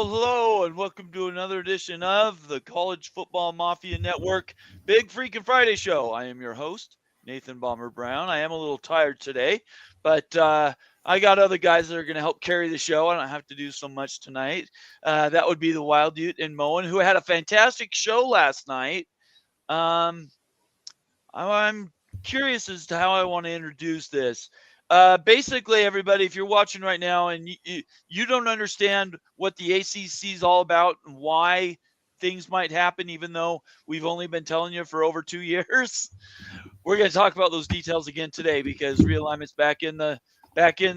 Hello, and welcome to another edition of the College Football Mafia Network Big Freakin' Friday Show. I am your host, Nathan Bomber Brown. I am a little tired today, but I got other guys that are going to help carry the show. I don't have to do so much tonight. That would be the Wild Ute and Moen, who had a fantastic show last night. I'm curious as to how I want to introduce this. Basically, everybody, if you're watching right now and you don't understand what the ACC is all about and why things might happen, even though we've only been telling you for over 2 years, we're going to talk about those details again today because realignment's back in the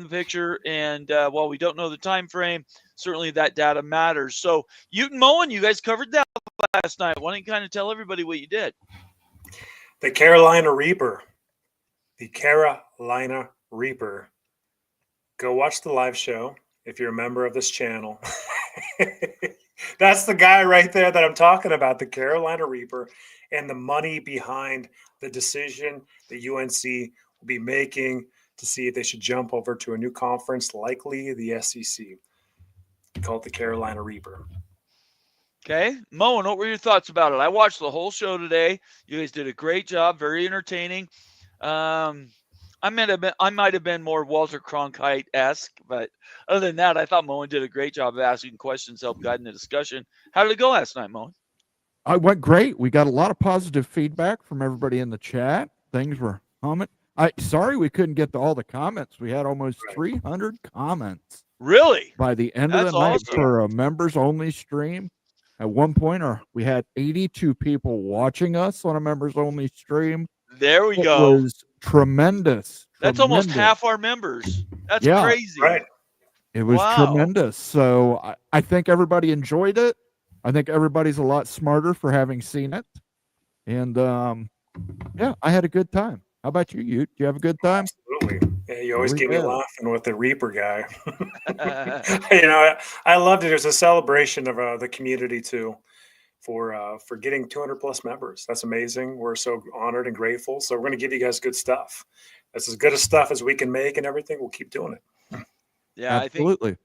picture. And while we don't know the time frame, certainly that data matters. So, Ute and Moen, you guys covered that last night. Why don't you kind of tell everybody what you did? The Carolina Reaper. The Carolina Reaper. Go watch the live show if you're a member of this channel. That's the guy right there that I'm talking about, the Carolina Reaper, and the money behind the decision that UNC will be making to see if they should jump over to a new conference, likely the SEC. Called the Carolina Reaper. Okay. Moen, what were your thoughts about it? I watched the whole show today. You guys did a great job, very entertaining. I might have been more Walter Cronkite-esque, but other than that, I thought Moen did a great job of asking questions, help guiding the discussion. How did it go last night, Moen? I went great. We got a lot of positive feedback from everybody in the chat. Things were humming. Sorry we couldn't get to all the comments. We had almost 300 comments. Really? By the end of the night for a members-only stream. At one point, we had 82 people watching us on a members-only stream. There we go. It was tremendous. That's almost half our members. That's crazy. Right. It was tremendous. So I think everybody enjoyed it. I think everybody's a lot smarter for having seen it. And, yeah, I had a good time. How about you, Ute? Do you have a good time? Absolutely. Yeah, you always get me laughing with the Reaper guy. I loved it. It was a celebration of the community, too, for getting 200-plus members. That's amazing. We're so honored and grateful. So we're going to give you guys good stuff. That's as good a stuff as we can make and everything. We'll keep doing it. Yeah, absolutely. I think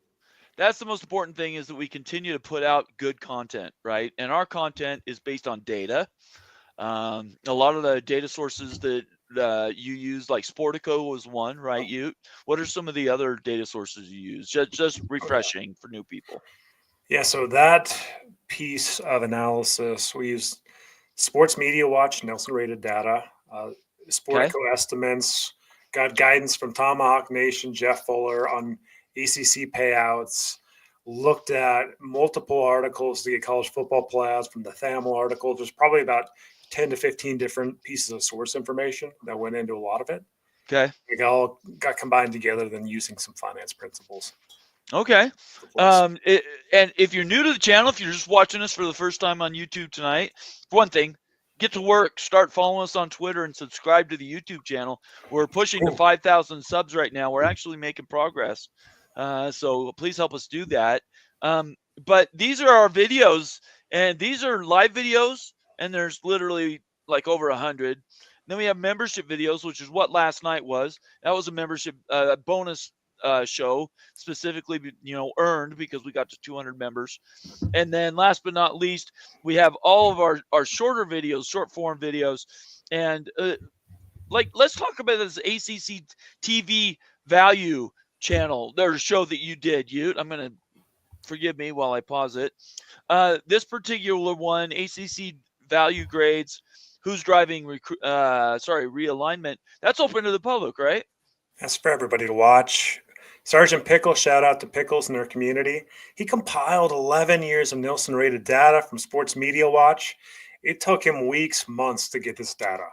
that's the most important thing is that we continue to put out good content, right? And our content is based on data. A lot of the data sources that you use, like Sportico was one, right? What are some of the other data sources you use? Just refreshing for new people. Yeah, so that piece of analysis, we use Sports Media Watch, Nelson rated data, Sportico estimates, got guidance from Tomahawk Nation, Jeff Fuller on ACC payouts, looked at multiple articles to get college football playouts from the Thamel article. There's probably about 10 to 15 different pieces of source information that went into a lot of it. Okay. It all got combined together, then using some finance principles. Okay. And if you're new to the channel, if you're just watching us for the first time on YouTube tonight, for one thing, get to work, start following us on Twitter and subscribe to the YouTube channel. We're pushing to 5,000 subs right now. We're actually making progress. So please help us do that. But these are our videos, and these are live videos, and there's literally like over 100. Then we have membership videos, which is what last night was. That was a membership bonus show, specifically, earned because we got to 200 members. And then last but not least, we have all of our shorter videos, short form videos. And let's talk about this ACC TV value channel. There's a show that you did, Ute. I'm going to forgive me while I pause it. This particular one, ACC value grades, who's driving realignment, that's open to the public, right? That's for everybody to watch. Sergeant Pickle, shout out to Pickles in their community. He compiled 11 years of Nielsen rated data from Sports Media Watch. It took him weeks, months to get this data.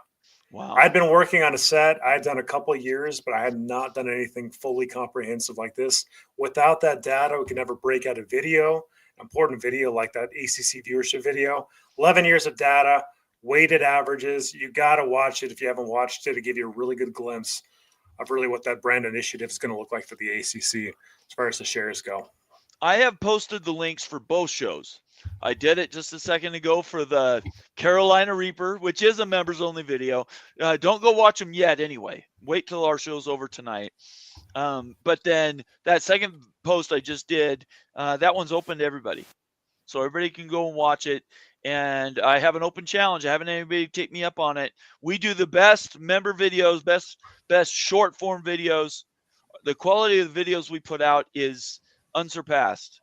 Wow. I'd been working on a set. I had done a couple of years, but I had not done anything fully comprehensive like this. Without that data, we could never break out a video, important video like that ACC viewership video. 11 years of data, weighted averages. You got to watch it if you haven't watched it to give you a really good glimpse of really what that brand initiative is going to look like for the ACC as far as the shares go. I have posted the links for both shows. I did it just a second ago for the Carolina Reaper, which is a members-only video. Don't go watch them yet anyway. Wait till our show's over tonight. But then that second post I just did, that one's open to everybody. So everybody can go and watch it. And I have an open challenge. I haven't anybody take me up on it. We do the best member videos, best short form videos. The quality of the videos we put out is unsurpassed.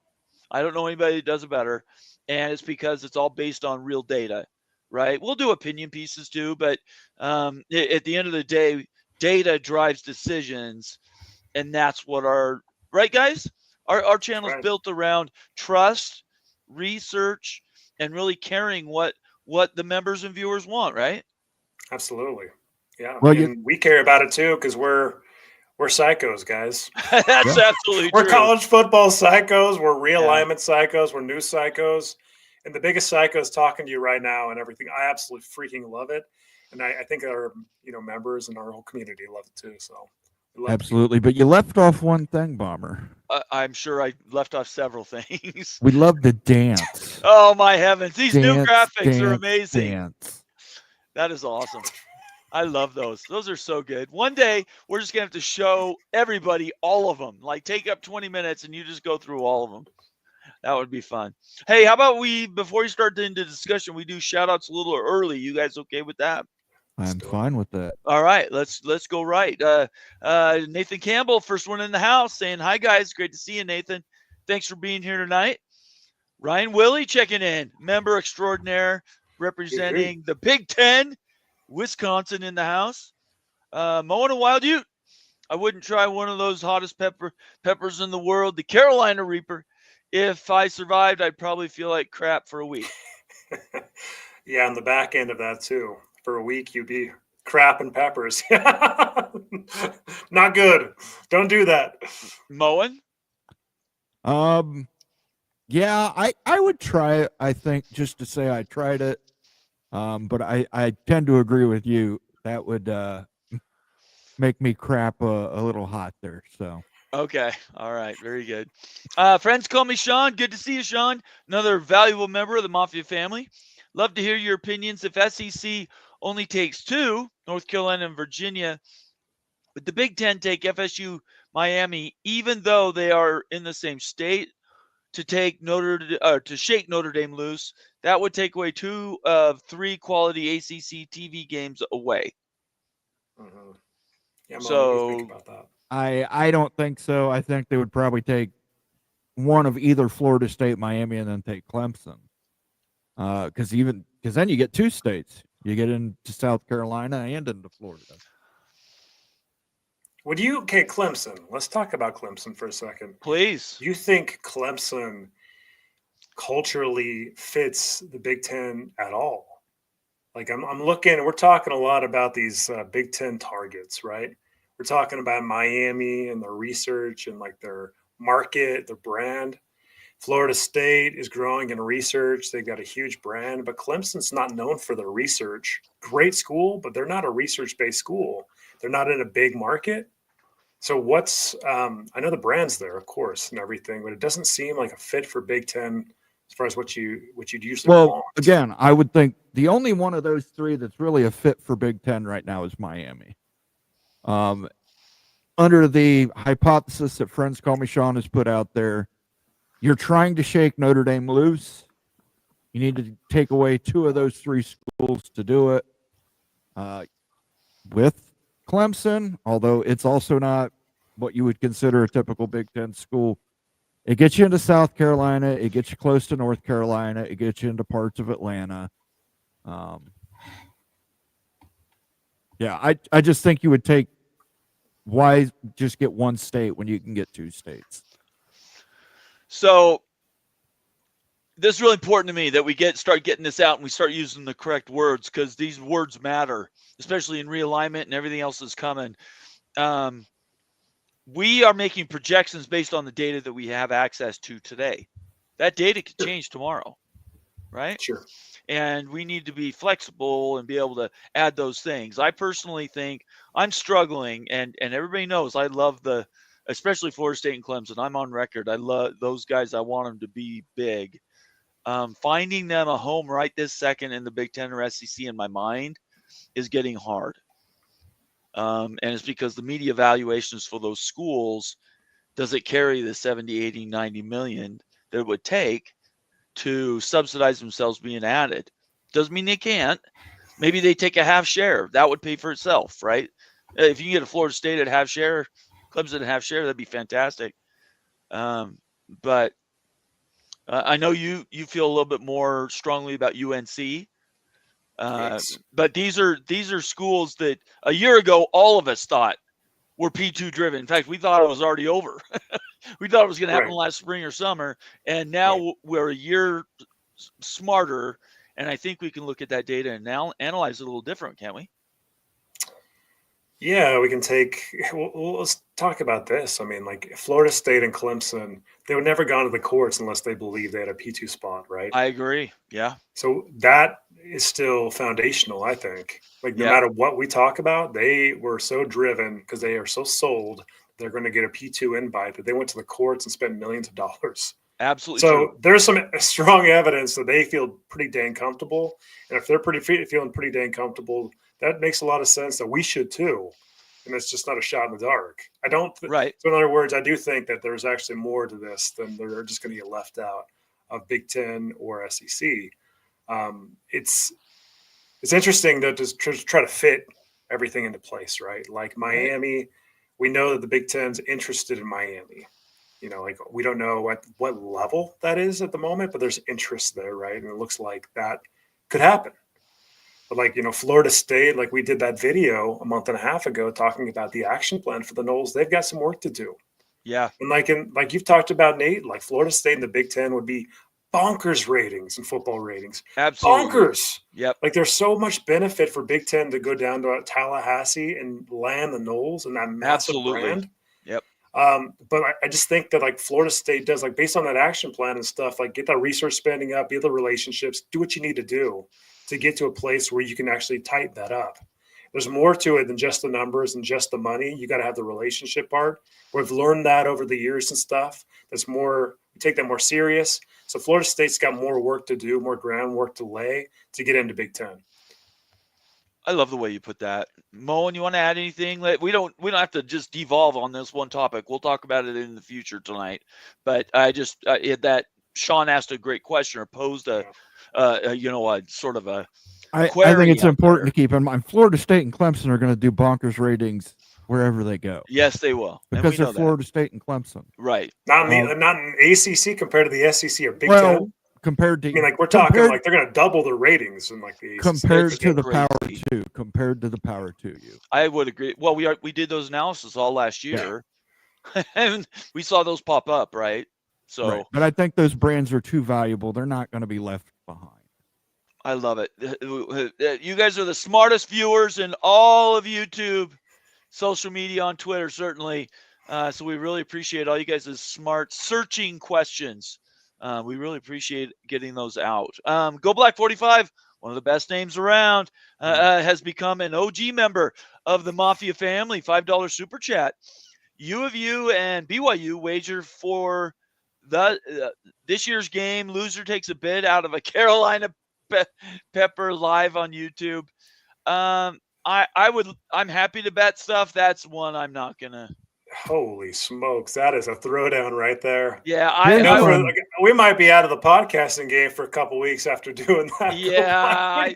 I don't know anybody that does it better. And it's because it's all based on real data, right? We'll do opinion pieces too, but at the end of the day, data drives decisions. And that's what right, guys? Our channel is built around trust, research, and really caring what the members and viewers want, right? Absolutely. Yeah. Well, and we care about it too, because we're psychos, guys. That's absolutely We're true. college football psychos. We're realignment psychos. We're news psychos. And the biggest psycho is talking to you right now and everything. I absolutely freaking love it. And I think our members and our whole community love it too. So absolutely. But you left off one thing, Bomber. I'm sure I left off several things. We love to dance. Oh, my heavens. These new graphics are amazing. Dance. That is awesome. I love those. Those are so good. One day, we're just going to have to show everybody all of them. Like, take up 20 minutes and you just go through all of them. That would be fun. Hey, how about before we start into discussion, we do shout-outs a little early. You guys okay with that? I'm fine with that. All right, let's go right. Nathan Campbell, first one in the house, saying, hi, guys. Great to see you, Nathan. Thanks for being here tonight. Ryan Willie checking in. Member extraordinaire representing the Big Ten. Wisconsin in the house. Mowing a Wild Ute. I wouldn't try one of those hottest peppers in the world, the Carolina Reaper. If I survived, I'd probably feel like crap for a week. Yeah, on the back end of that too. For a week, you'd be crap and peppers. Not good. Don't do that. Mowing? Yeah, I would try it, I think, just to say I tried it. But I tend to agree with you. That would make me crap a little hot there. So okay, all right, very good. Friends call me Sean. Good to see you, Sean. Another valuable member of the Mafia family. Love to hear your opinions. If SEC only takes 2, North Carolina and Virginia, would the Big Ten take FSU, Miami, even though they are in the same state, to take to shake Notre Dame loose? That would take away 2 of 3 quality ACC TV games away. Mm-hmm. Yeah, so what do you think about that? I don't think so. I think they would probably take one of either Florida State, Miami, and then take Clemson. Because then you get 2 states. You get into South Carolina and into Florida. Clemson. Let's talk about Clemson for a second. Please. You think Clemson culturally fits the Big Ten at all? Like I'm looking, we're talking a lot about these Big Ten targets, right? We're talking about Miami and their research and like their market, their brand. Florida State is growing in research. They've got a huge brand, but Clemson's not known for their research. Great school, but they're not a research-based school. They're not in a big market. So I know the brand's there, of course, and everything, but it doesn't seem like a fit for Big Ten as far as what you'd usually want. Again, I would think the only one of those 3 that's really a fit for Big Ten right now is Miami. Under the hypothesis that Friends Call Me Sean has put out there, you're trying to shake Notre Dame loose. You need to take away 2 of those 3 schools to do it. With Clemson, although it's also not what you would consider a typical Big Ten school, it gets you into South Carolina. It gets you close to North Carolina. It gets you into parts of Atlanta. Yeah, I just think you would take. Why just get 1 state when you can get 2 states? So this is really important to me that we start getting this out and we start using the correct words, because these words matter, especially in realignment and everything else that's coming. We are making projections based on the data that we have access to today. That data could change tomorrow, right? Sure. And we need to be flexible and be able to add those things. I personally think I'm struggling, and everybody knows I love especially Florida State and Clemson. I'm on record. I love those guys. I want them to be big. Finding them a home right this second in the Big Ten or SEC in my mind is getting hard. And it's because the media valuations for those schools, does it carry the 70, 80, 90 million that it would take to subsidize themselves being added? Doesn't mean they can't. Maybe they take a half share. That would pay for itself, right? If you can get a Florida State at half share, Clemson at half share, that'd be fantastic. But I know you feel a little bit more strongly about UNC. Yes. But these are schools that a year ago all of us thought were P2 driven. In fact, we thought it was already over. We thought it was going to happen Right. last spring or summer, and now we're a year smarter. And I think we can look at that data and now analyze it a little different, can't we? Yeah, we can take. Well, let's talk about this. I mean, like Florida State and Clemson, they would never gone to the courts unless they believed they had a P2 spot, right? I agree. Yeah. So that is still foundational, I think. Like no Yeah. matter what we talk about, they were so driven because they are so sold they're going to get a P2 invite that they went to the courts and spent millions of dollars. Absolutely. So true. there's some strong evidence that they feel pretty dang comfortable. And if they're feeling pretty dang comfortable, that makes a lot of sense that we should too. And it's just not a shot in the dark. I don't. Right. So in other words, I do think that there's actually more to this than they're just going to get left out of Big Ten or SEC. It's interesting to just try to fit everything into place, right? Like Miami, we know that the Big Ten's interested in Miami. You know, like we don't know at what level that is at the moment, but there's interest there, right? And it looks like that could happen. But like, you know, Florida State, like we did that video a month and a half ago talking about the action plan for the Noles. They've got some work to do. Yeah. And like you've talked about, Nate, like Florida State and the Big Ten would be bonkers ratings and football ratings. Absolutely. Bonkers. Yep. Like there's so much benefit for Big Ten to go down to Tallahassee and land the Noles and that massive brand. Yep. But I just think that like Florida State does, like based on that action plan and stuff, like get that research spending up, build the relationships, do what you need to do to get to a place where you can actually tighten that up. There's more to it than just the numbers and just the money. You got to have the relationship part. We've learned that over the years and stuff. That's more, we take that more serious. So Florida State's got more work to do, more groundwork to lay to get into Big Ten. I love the way you put that. Moen, you want to add anything? We don't have to just devolve on this one topic. We'll talk about it in the future tonight. But I just that Sean asked a great question or posed a sort of a I think it's important to keep in mind Florida State and Clemson are going to do bonkers ratings wherever they go. Yes, they will. Because they're Florida State and Clemson. Right. Not in ACC compared to the SEC or Big Ten. Compared to, I mean, like we're talking like they're going to double their ratings in like the ACC. Compared to the Power 2. I would agree. Well, we did those analysis all last year, and we saw those pop up, right? So, right. But I think those brands are too valuable. They're not going to be left behind. I love it. You guys are the smartest viewers in all of YouTube, social media, on Twitter, certainly. So we really appreciate all you guys' smart searching questions. We really appreciate getting those out. Go Black 45, one of the best names around, has become an OG member of the Mafia family. $5 super chat. U of U and BYU wager for this year's game. Loser takes a bid out of a Carolina Pepper live on YouTube. I'm happy to bet stuff. That's one I'm not gonna. Holy smokes, that is a throwdown right there. Yeah, we might be out of the podcasting game for a couple weeks after doing that. Yeah,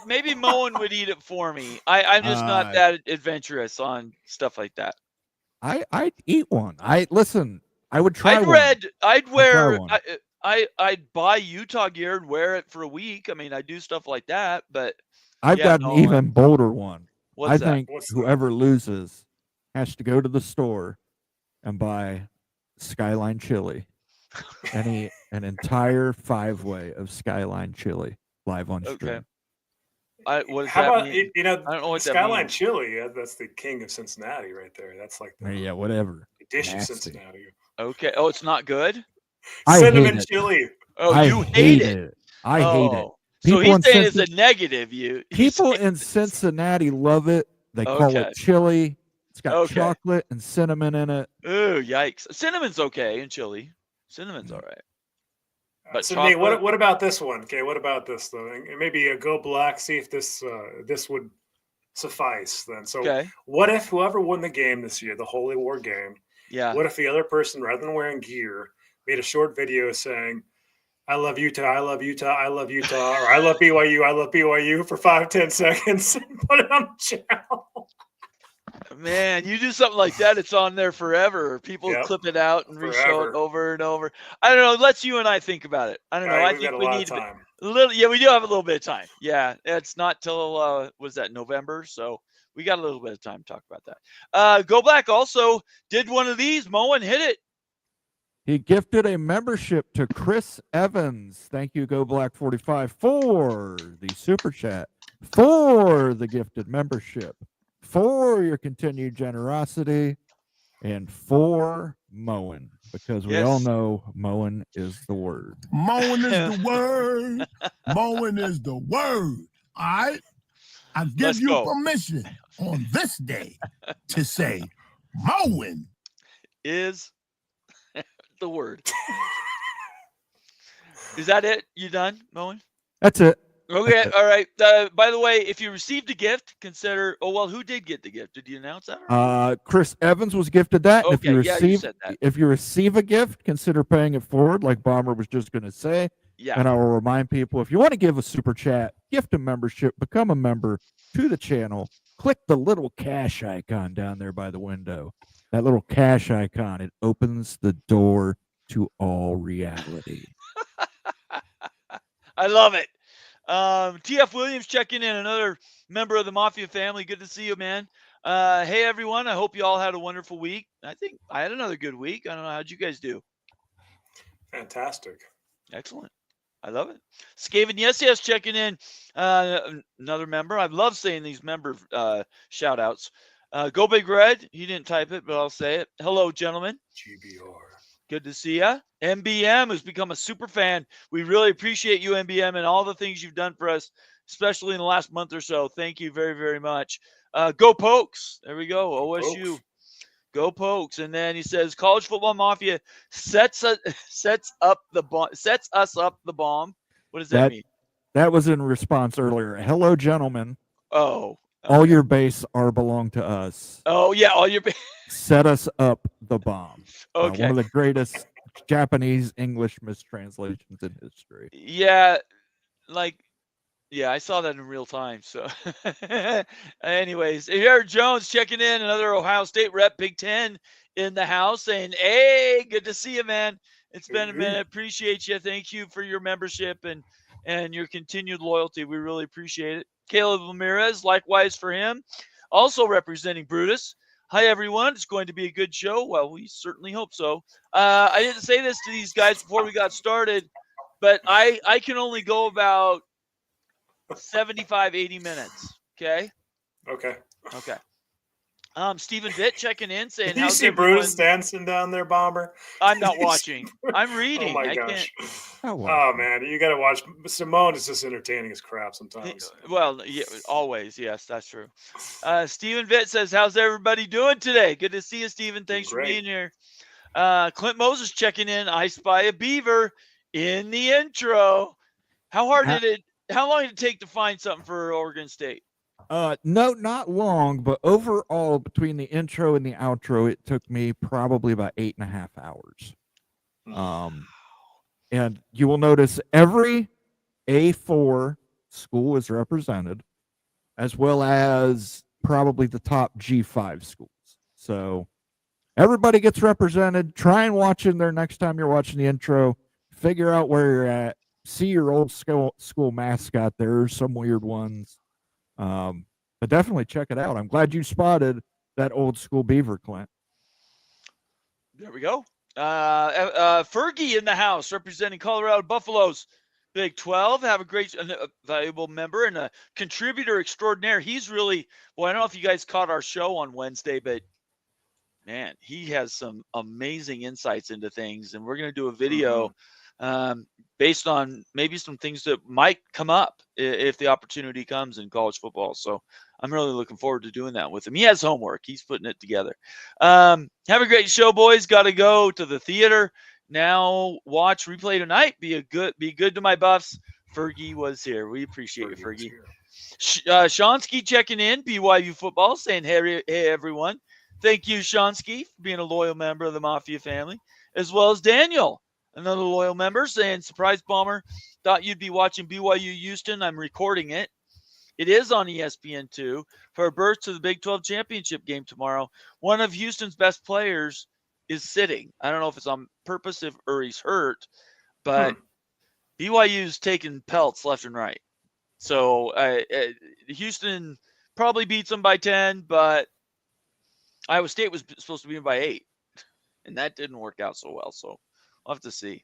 maybe Moen would eat it for me. I'm just not that adventurous on stuff like that. I'd eat one. I would try. I'd buy Utah gear and wear it for a week. I mean, I do stuff like that, but I've got an even bolder one. I think whoever loses has to go to the store and buy Skyline chili. An entire 5-way of Skyline chili live on stream. Okay. What does How that about mean? I don't know what Skyline that chili? That's the king of Cincinnati right there. That's like whatever. The dish of Cincinnati. Okay. Oh, it's not good. Cinnamon chili. Oh, you hate it. I hate it. So he's saying it's a negative. People in Cincinnati love it. They call it chili. It's got chocolate and cinnamon in it. Oh, yikes! Cinnamon's okay in chili. Cinnamon's all right. But so Nate, what about this one? Okay, what about this though? And maybe go black. See if this would suffice then. So Okay. what if whoever won the game this year, the Holy War game, Yeah. what if the other person, rather than wearing gear, made a short video saying, I love Utah, I love Utah, I love Utah, or I love BYU, I love BYU for 5-10 seconds and put it on the channel? Man, you do something like that, it's on there forever. People Yep. clip it out and re-show it Forever. over and over. I don't know. Let's you and I think about it. I don't know. All right, I we've think got a we lot need of time. a little. Yeah, we do have a little bit of time. Yeah, it's not till was that November? So we got a little bit of time to talk about that. Go Black also did one of these. Moen hit it. He gifted a membership to Chris Evans. Thank you, Go Black 45, for the super chat, for the gifted membership, for your continued generosity, and for Moen, because we all know Moen is the word. Moen is the word. Moen is the word. All right? I give you permission on this day to say Moen is the word. Is that it? You done, Moen? That's it. Okay, That's it. all right. By the way, if you received a gift, consider. Oh well, who did get the gift? Did you announce that? Chris Evans was gifted that. Okay, If you receive, you said that. if you receive a gift, consider paying it forward, like Bomber was just going to say. Yeah. And I will remind people, if you want to give a super chat, gift a membership, become a member to the channel. Click the little cash icon down there by the window. That little cash icon, it opens the door to all reality. I love it. TF Williams checking in, another member of the Mafia family. Good to see you, man. Hey, everyone. I hope you all had a wonderful week. I think I had another good week. I don't know. How'd you guys do? Fantastic. Excellent. I love it. Skaven, yes, checking in. Another member. I love saying these member shout outs. Go Big Red. He didn't type it, but I'll say it. Hello, gentlemen. GBR. Good to see ya. MBM has become a super fan. We really appreciate you, MBM, and all the things you've done for us, especially in the last month or so. Thank you very, very much. Go Pokes. There we go. OSU. Pokes. Go Pokes. And then he says, College Football Mafia sets us up the bomb. What does that mean? That was in response earlier. Hello, gentlemen. Oh. Okay. All your base are belong to us. Oh, yeah. All your base. Set us up the bomb. Okay. One of the greatest Japanese English mistranslations in history. Yeah. I saw that in real time. So, anyways, Eric Jones checking in, another Ohio State rep, Big Ten in the house, saying, "Hey, good to see you, man. It's been a minute. Appreciate you. Thank you for your membership and your continued loyalty. We really appreciate it." Caleb Ramirez, likewise for him, also representing Brutus. Hi, everyone. It's going to be a good show. Well, we certainly hope so. I didn't say this to these guys before we got started, but I can only go about 75, 80 minutes. Okay. Okay. Stephen Vitt checking in saying, "Did you see Brutus dancing down there, Bomber?" I'm not watching. I'm reading. Oh my gosh. Oh man, you got to watch. Simone is just entertaining as crap sometimes. Well, yeah, always. Yes, that's true. Stephen Vitt says, "How's everybody doing today?" Good to see you, Stephen. Thanks for being here. Clint Moses checking in. I spy a beaver in the intro. How long did it take to find something for Oregon State? No, not long, but overall between the intro and the outro, it took me probably about 8.5 hours. And you will notice every A4 school is represented, as well as probably the top G5 schools. So everybody gets represented. Try and watch in there next time you're watching the intro. Figure out where you're at. See your old school mascot. There's some weird ones. But definitely check it out. I'm glad you spotted that old school beaver, Clint. There we go. Fergie in the house representing Colorado Buffaloes, Big 12. Have a great, valuable member and a contributor extraordinaire. He's really, I don't know if you guys caught our show on Wednesday, but man, he has some amazing insights into things. And we're going to do a video based on maybe some things that might come up if the opportunity comes in college football. So I'm really looking forward to doing that with him. He has homework. He's putting it together. Have a great show, boys. Got to go to the theater now. Watch replay tonight. Be good to my Buffs. Fergie was here. We appreciate you, Fergie Fergie. was Shonsky checking in, BYU football, saying, hey, everyone. Thank you, Shonsky, for being a loyal member of the Mafia family, as well as Daniel, another loyal member, saying, surprise bomber, thought you'd be watching BYU Houston. I'm recording it. It is on ESPN2 for a berth to the Big 12 championship game tomorrow. One of Houston's best players is sitting. I don't know if it's on purpose or he's hurt, but BYU's taking pelts left and right. So Houston probably beats them by 10, but Iowa State was supposed to beat them by 8, and that didn't work out so well. So we'll have to see.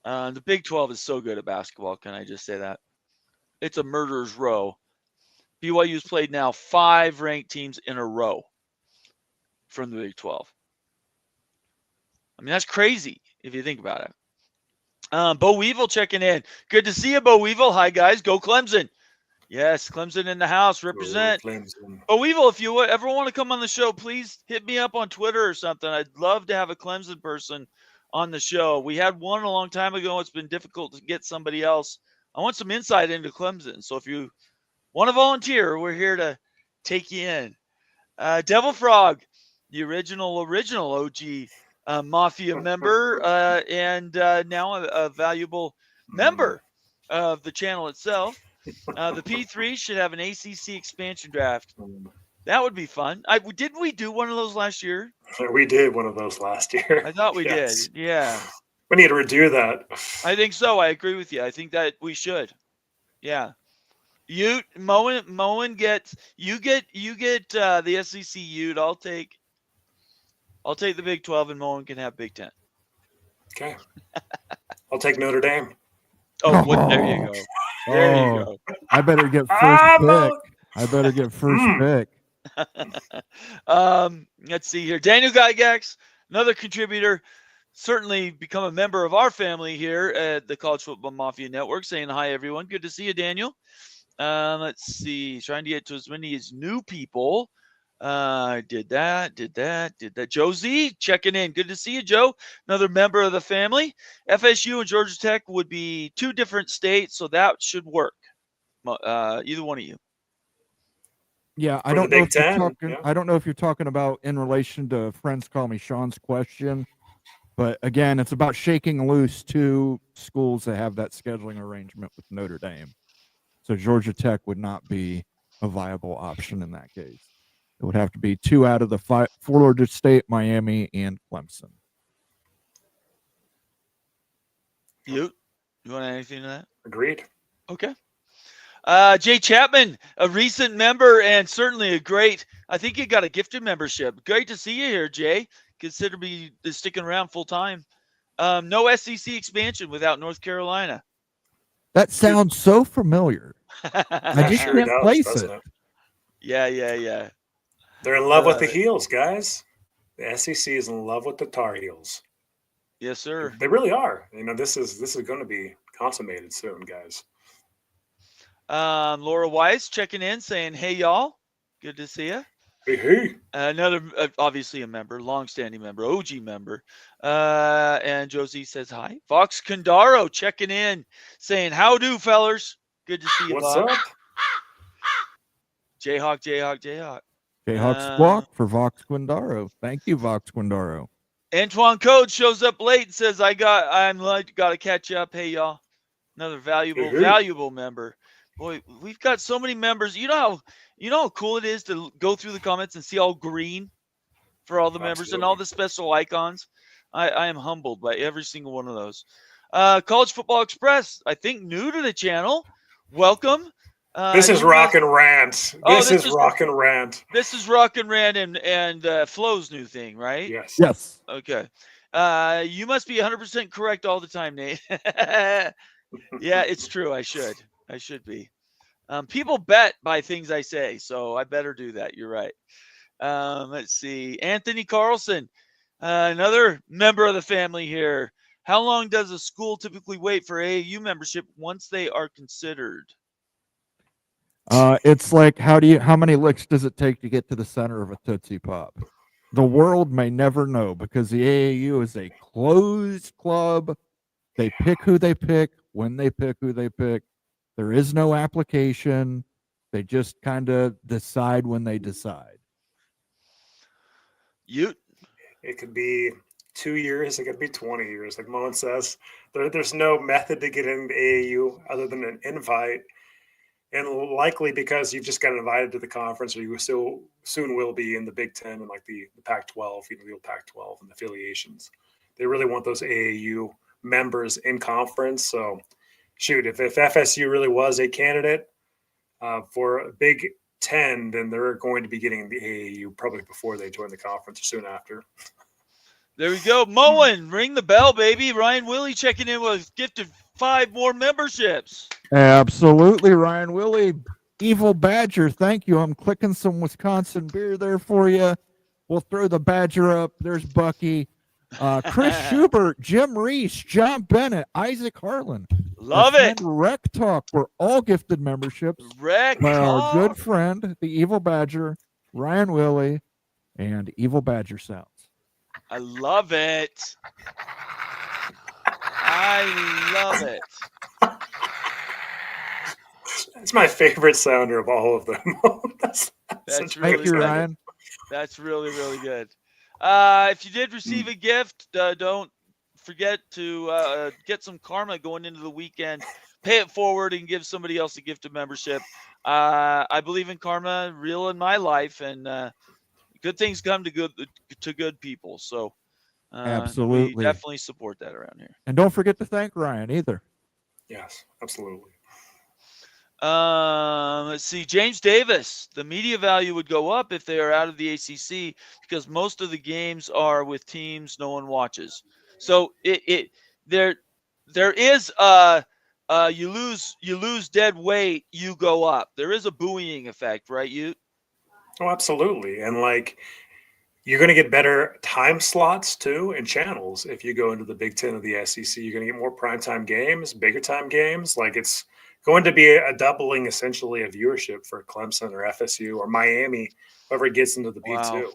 The Big 12 is so good at basketball. Can I just say that? It's a murderer's row. BYU's played now 5 ranked teams in a row from the Big 12. I mean, that's crazy if you think about it. Bo Weevil checking in. Good to see you, Bo Weevil. Hi, guys. Go Clemson. Yes, Clemson in the house. Represent. Bo Weevil, if you ever want to come on the show, please hit me up on Twitter or something. I'd love to have a Clemson person on the show. We had one a long time ago. It's been difficult to get somebody else. I want some insight into Clemson. So if you want to volunteer, we're here to take you in. Devil Frog, the original OG Mafia member, and now a valuable member of the channel itself. The P3 should have an ACC expansion draft. That would be fun. Didn't we do one of those last year? We did one of those last year. I thought we did. Yeah. We need to redo that. I think so. I agree with you. I think that we should. Yeah. Moen gets the SEC Ute. I'll take the Big 12, and Moen can have Big 10. Okay. I'll take Notre Dame. Oh, there you go. There you go. I better get first pick. Let's see here. Daniel Gygax, another contributor, certainly become a member of our family here at the College Football Mafia Network, saying hi, everyone. Good to see you, Daniel. Let's see. Trying to get to as many as new people. Did that. Josie checking in. Good to see you, Joe. Another member of the family. FSU and Georgia Tech would be 2 different states, so that should work. Either one of you. Yeah, I don't know if you're talking. I don't know if you're talking about in relation to friends call me Sean's question, but again, it's about shaking loose 2 schools that have that scheduling arrangement with Notre Dame. So Georgia Tech would not be a viable option in that case. It would have to be 2 out of the 5: Florida State, Miami, and Clemson. You want anything to that? Agreed. Okay. Jay Chapman, a recent member and certainly a great, I think you got a gifted membership. Great to see you here, Jay. Consider me sticking around full time. No SEC expansion without North Carolina. That sounds so familiar. I just can't place it. Yeah. They're in love with the Heels, guys. The SEC is in love with the Tar Heels. Yes, sir. They really are. This is going to be consummated soon, guys. Laura Weiss checking in, saying, "Hey, y'all, good to see you." Hey. Another, obviously a member, longstanding member, OG member. And Josie says hi. Vox Condaro checking in, saying, "How do, fellers? Good to see you, What's Vox." up? Jayhawk. Jayhawk squawk for Vox Quindaro. Thank you, Vox Quindaro. Antoine Code shows up late and says, "I'm got to catch up." Hey, y'all, another valuable member. Boy, we've got so many members. You know how cool it is to go through the comments and see all green for all the members and all the special icons. I am humbled by every single one of those. College Football Express, I think new to the channel. Welcome. This is Rock and Rant. This is Rock and Rant. This is Rock and Rant and Flo's new thing, right? Yes. Okay. You must be 100% correct all the time, Nate. Yeah, it's true. I should be. People bet by things I say, so I better do that. You're right. Let's see. Anthony Carlson, another member of the family here. How long does a school typically wait for AAU membership once they are considered? It's like how many licks does it take to get to the center of a Tootsie Pop? The world may never know because the AAU is a closed club. They pick who they pick, when they pick who they pick. There is no application. They just kind of decide when they decide. It could be 2 years. It could be 20 years. Like Moen says, there's no method to get into AAU other than an invite. And likely because you've just got invited to the conference, or you still soon will be in the Big Ten and like the Pac-12, even the old Pac-12 and affiliations. They really want those AAU members in conference. So, shoot, if FSU really was a candidate for a Big Ten, then they're going to be getting the AAU probably before they join the conference or soon after. There we go. Moen, ring the bell, baby. Ryan Willie checking in with gifted 5 more memberships. Absolutely, Ryan Willie. Evil Badger, thank you. I'm clicking some Wisconsin beer there for you. We'll throw the Badger up. There's Bucky. Chris Schubert, Jim Reese, John Bennett, Isaac Harlan. Love it. Rec Talk. We're all gifted memberships. Rec by our Talk. good friend, the Evil Badger, Ryan Willie, and Evil Badger Sounds. I love it. I love it. It's my favorite sounder of all of them. that's Thank you, Ryan. That's really, really good. If you did receive a gift, don't forget to get some karma going into the weekend. Pay it forward and give somebody else a gift of membership. I believe in karma, real in my life, and good things come to good people. So absolutely, we definitely support that around here. And don't forget to thank Ryan either. Yes, absolutely. Let's see. James Davis, the media value would go up if they are out of the ACC because most of the games are with teams no one watches. So there is you lose dead weight, you go up. There is a buoying effect, right? Oh, absolutely. And like you're going to get better time slots too and channels if you go into the Big Ten of the SEC. You're going to get more primetime games, bigger time games. Like it's going to be a doubling essentially of viewership for Clemson or FSU or Miami, whoever gets into the B2. Wow.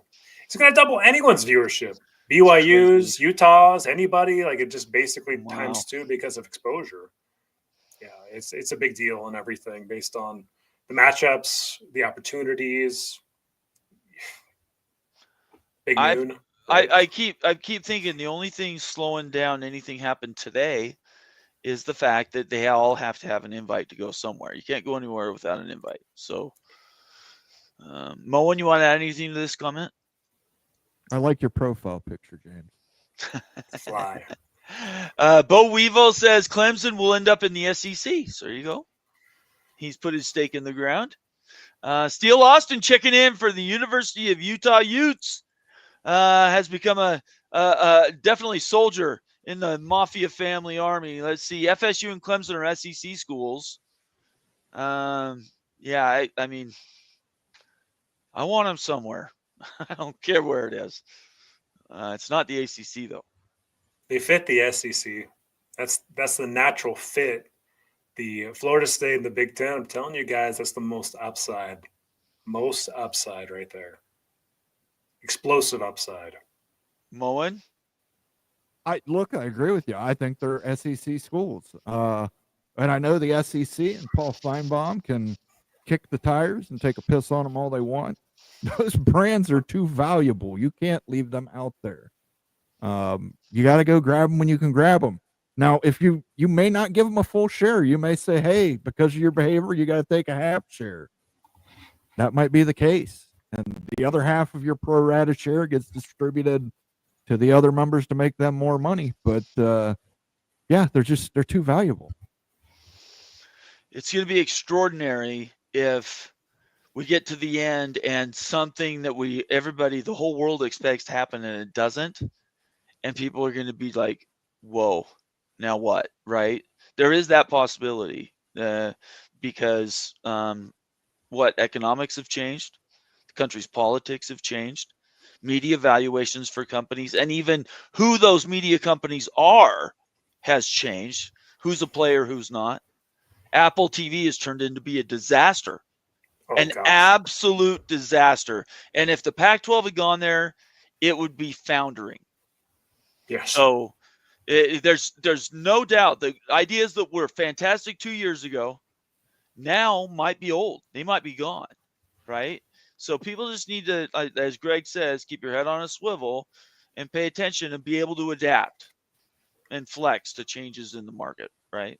It's going to double anyone's viewership. BYU's, Utah's, anybody. Like it just basically times 2 because of exposure. Yeah, it's a big deal and everything based on the matchups, the opportunities. Big noon. Right? I keep thinking the only thing slowing down anything happened today is the fact that they all have to have an invite to go somewhere. You can't go anywhere without an invite. So, Moen, you want to add anything to this comment? I like your profile picture, James. Fly. Bo Weevil says Clemson will end up in the SEC. So there you go. He's put his stake in the ground. Steele Austin checking in for the University of Utah Utes. Has become a definitely soldier in the Mafia family army. Let's see. FSU and Clemson are SEC schools. Yeah, I mean, I want them somewhere. I don't care where it is. It's not the ACC, though. They fit the SEC. That's the natural fit. The Florida State and the Big Ten, I'm telling you guys, that's the most upside. Most upside right there. Explosive upside. Moen? I agree with you. I think they're SEC schools. And I know the SEC and Paul Feinbaum can kick the tires and take a piss on them all they want. Those brands are too valuable. You can't leave them out there. You got to go grab them when you can grab them. Now, if you may not give them a full share, you may say, hey, because of your behavior, you got to take a half share. That might be the case. And the other half of your pro rata share gets distributed to the other members to make them more money. But yeah, they're too valuable. It's going to be extraordinary if we get to the end and something that the whole world expects to happen and it doesn't. And people are going to be like, whoa, now what? Right? There is that possibility because economics have changed. The country's politics have changed. Media valuations for companies and even who those media companies are has changed. Who's a player, who's not. Apple TV has turned into be a disaster. Absolute disaster. And if the Pac-12 had gone there, it would be foundering. Yes. So there's no doubt the ideas that were fantastic 2 years ago now might be old. They might be gone, right? So people just need to, as Greg says, keep your head on a swivel and pay attention and be able to adapt and flex to changes in the market, right?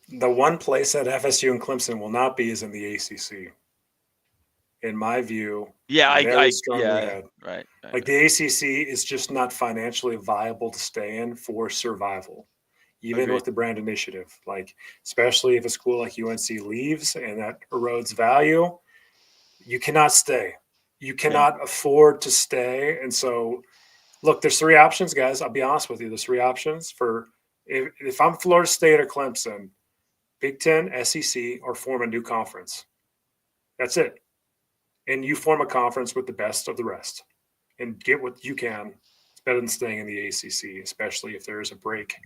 The one place that FSU and Clemson will not be is in the ACC. In my view, Yeah, very strongly yeah, ahead. right. Like the ACC is just not financially viable to stay in for survival, even Agreed. with the brand initiative. Like, especially if a school like UNC leaves and that erodes value, you cannot stay. You cannot afford to stay. And so, look, there's three options, guys. I'll be honest with you. There's three options for if I'm Florida State or Clemson, Big Ten, SEC, or form a new conference. That's it. And you form a conference with the best of the rest and get what you can. It's better than staying in the ACC, especially if there is a break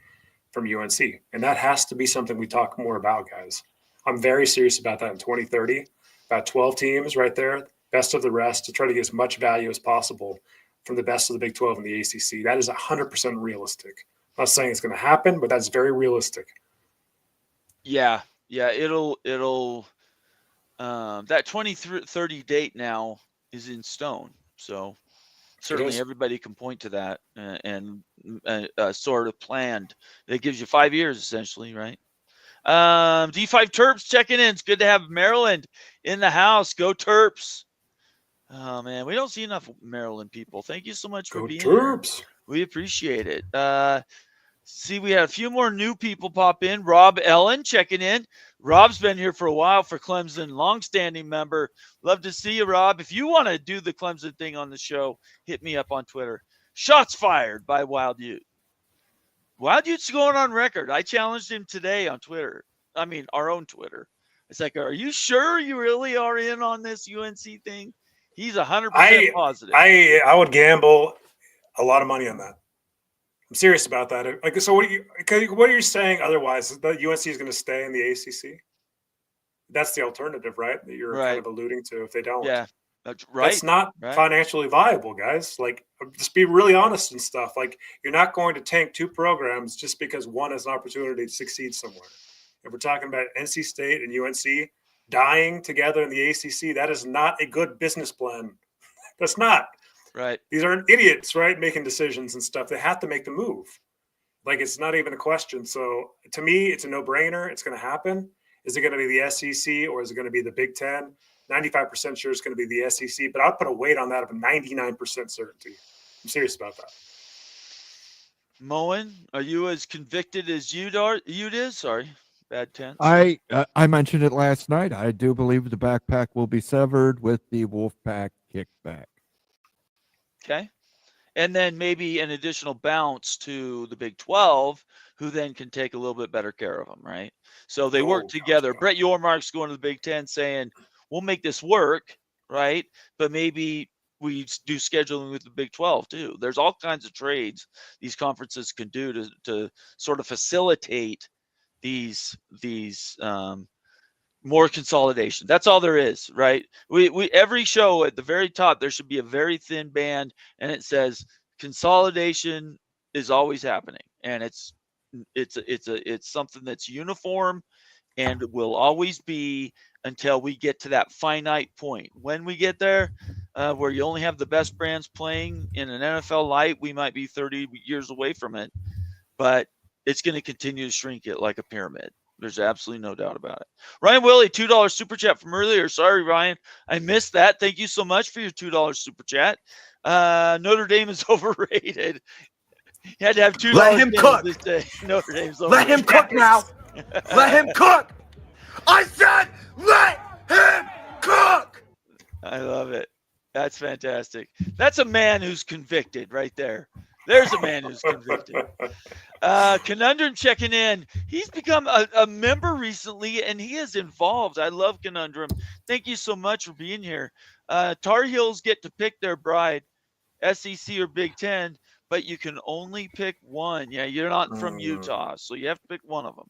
from UNC. And that has to be something we talk more about, guys. I'm very serious about that in 2030. About 12 teams right there, best of the rest, to try to get as much value as possible from the best of the Big 12 and the ACC. That is 100% realistic. I'm not saying it's going to happen, but that's very realistic. Yeah, it'll that 2030 date now is in stone. So certainly everybody can point to that and sort of planned. It gives you 5 years essentially, right? D5 Terps checking in. It's good to have Maryland in the house. Go Terps. Oh man, we don't see enough Maryland people. Thank you so much for being Terps. Here. We appreciate it. See, we had a few more new people pop in. Rob Ellen checking in. Rob's been here for a while for Clemson, longstanding member. Love to see you, Rob. If you want to do the Clemson thing on the show, hit me up on Twitter. Shots fired by Wild Ute. Wild Ute's going on record. I challenged him today on Twitter. I mean, our own Twitter. It's like, are you sure you really are in on this UNC thing? He's 100% positive. I would gamble a lot of money on that. I'm serious about that. Like, so what are you saying otherwise? That UNC is going to stay in the ACC? That's the alternative, right? That you're kind of alluding to if they don't. Yeah, that's right. That's not financially viable, guys. Like, just be really honest and stuff. Like, you're not going to tank two programs just because one has an opportunity to succeed somewhere. If we're talking about NC State and UNC dying together in the ACC, that is not a good business plan. That's not. Right. These aren't idiots, right? Making decisions and stuff. They have to make the move. Like, it's not even a question. So to me, it's a no-brainer. It's going to happen. Is it going to be the SEC or is it going to be the Big Ten? 95% sure it's going to be the SEC, but I'll put a weight on that of 99% certainty. I'm serious about that. Moen, are you as convicted as Ute is? Sorry, bad tense. I mentioned it last night. I do believe the backpack will be severed with the Wolfpack kickback. Okay. And then maybe an additional bounce to the Big 12, who then can take a little bit better care of them, right? So they work together. Brett Yormark's going to the Big 10 saying, we'll make this work, right? But maybe we do scheduling with the Big 12 too. There's all kinds of trades these conferences can do to sort of facilitate these more consolidation. That's all there is, right? We every show at the very top, there should be a very thin band, and it says consolidation is always happening, and it's something that's uniform, and will always be until we get to that finite point. When we get there, where you only have the best brands playing in an NFL light, we might be 30 years away from it, but it's going to continue to shrink it like a pyramid. There's absolutely no doubt about it. Ryan Willie, $2 super chat from earlier. Sorry, Ryan, I missed that. Thank you so much for your $2 super chat. Notre Dame is overrated. You had to have $2. Let him cook. This day. Notre Dame's overrated. Let him cook now. Let him cook. I said, let him cook. I love it. That's fantastic. That's a man who's convicted right there. There's a man who's convicted. Conundrum checking in. He's become a member recently, and he is involved. I love Conundrum. Thank you so much for being here. Tar Heels get to pick their bride, SEC or Big Ten, but you can only pick one. Yeah, you're not from Utah, so you have to pick one of them.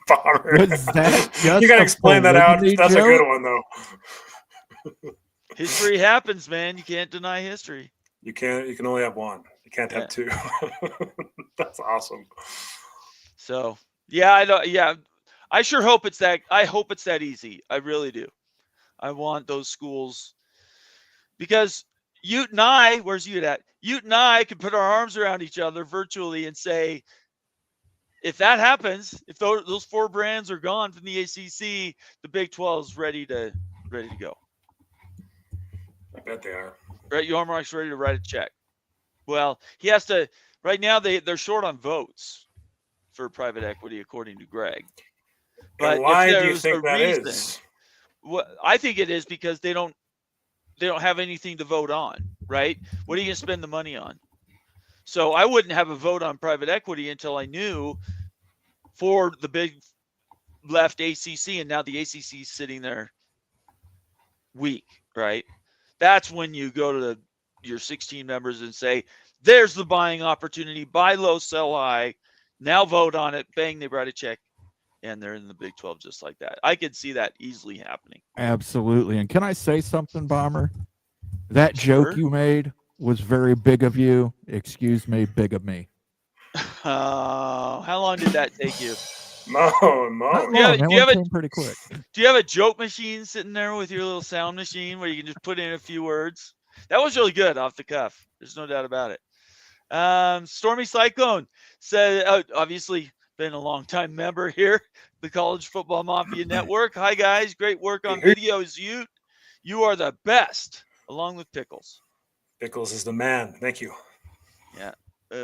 Was that just you got to explain that out. That's joke? A good one, though. History happens, man. You can't deny history. You can only have one. You can't have two. That's awesome. So, yeah, I know. Yeah, I sure hope it's that. I hope it's that easy. I really do. I want those schools because Ute and I, where's Ute at? Ute and I can put our arms around each other virtually and say, if that happens, if those 4 brands are gone from the ACC, the Big 12 is ready to go. I bet they are. Brett Yormark's ready to write a check. Well, he has to. Right now, they're short on votes for private equity, according to Greg. But and why do you think that is? Well, I think it is because they don't have anything to vote on, right? What are you going to spend the money on? So I wouldn't have a vote on private equity until I knew for the big left ACC, and now the ACC is sitting there weak, right? That's when you go to your 16 members and say, there's the buying opportunity, buy low, sell high, now vote on it, bang, they write a check, and they're in the Big 12 just like that. I could see that easily happening. Absolutely. And can I say something, Bomber? That joke you made was very big of you. Excuse me, big of me. How long did that take you? Mo. Came pretty quick. Do you have a joke machine sitting there with your little sound machine where you can just put in a few words? That was really good off the cuff. There's no doubt about it. Stormy Cyclone said, obviously been a long time member here, the College Football Mafia Network. Hi guys, great work on videos. You are the best, along with Pickles. Pickles is the man. Thank you. Yeah.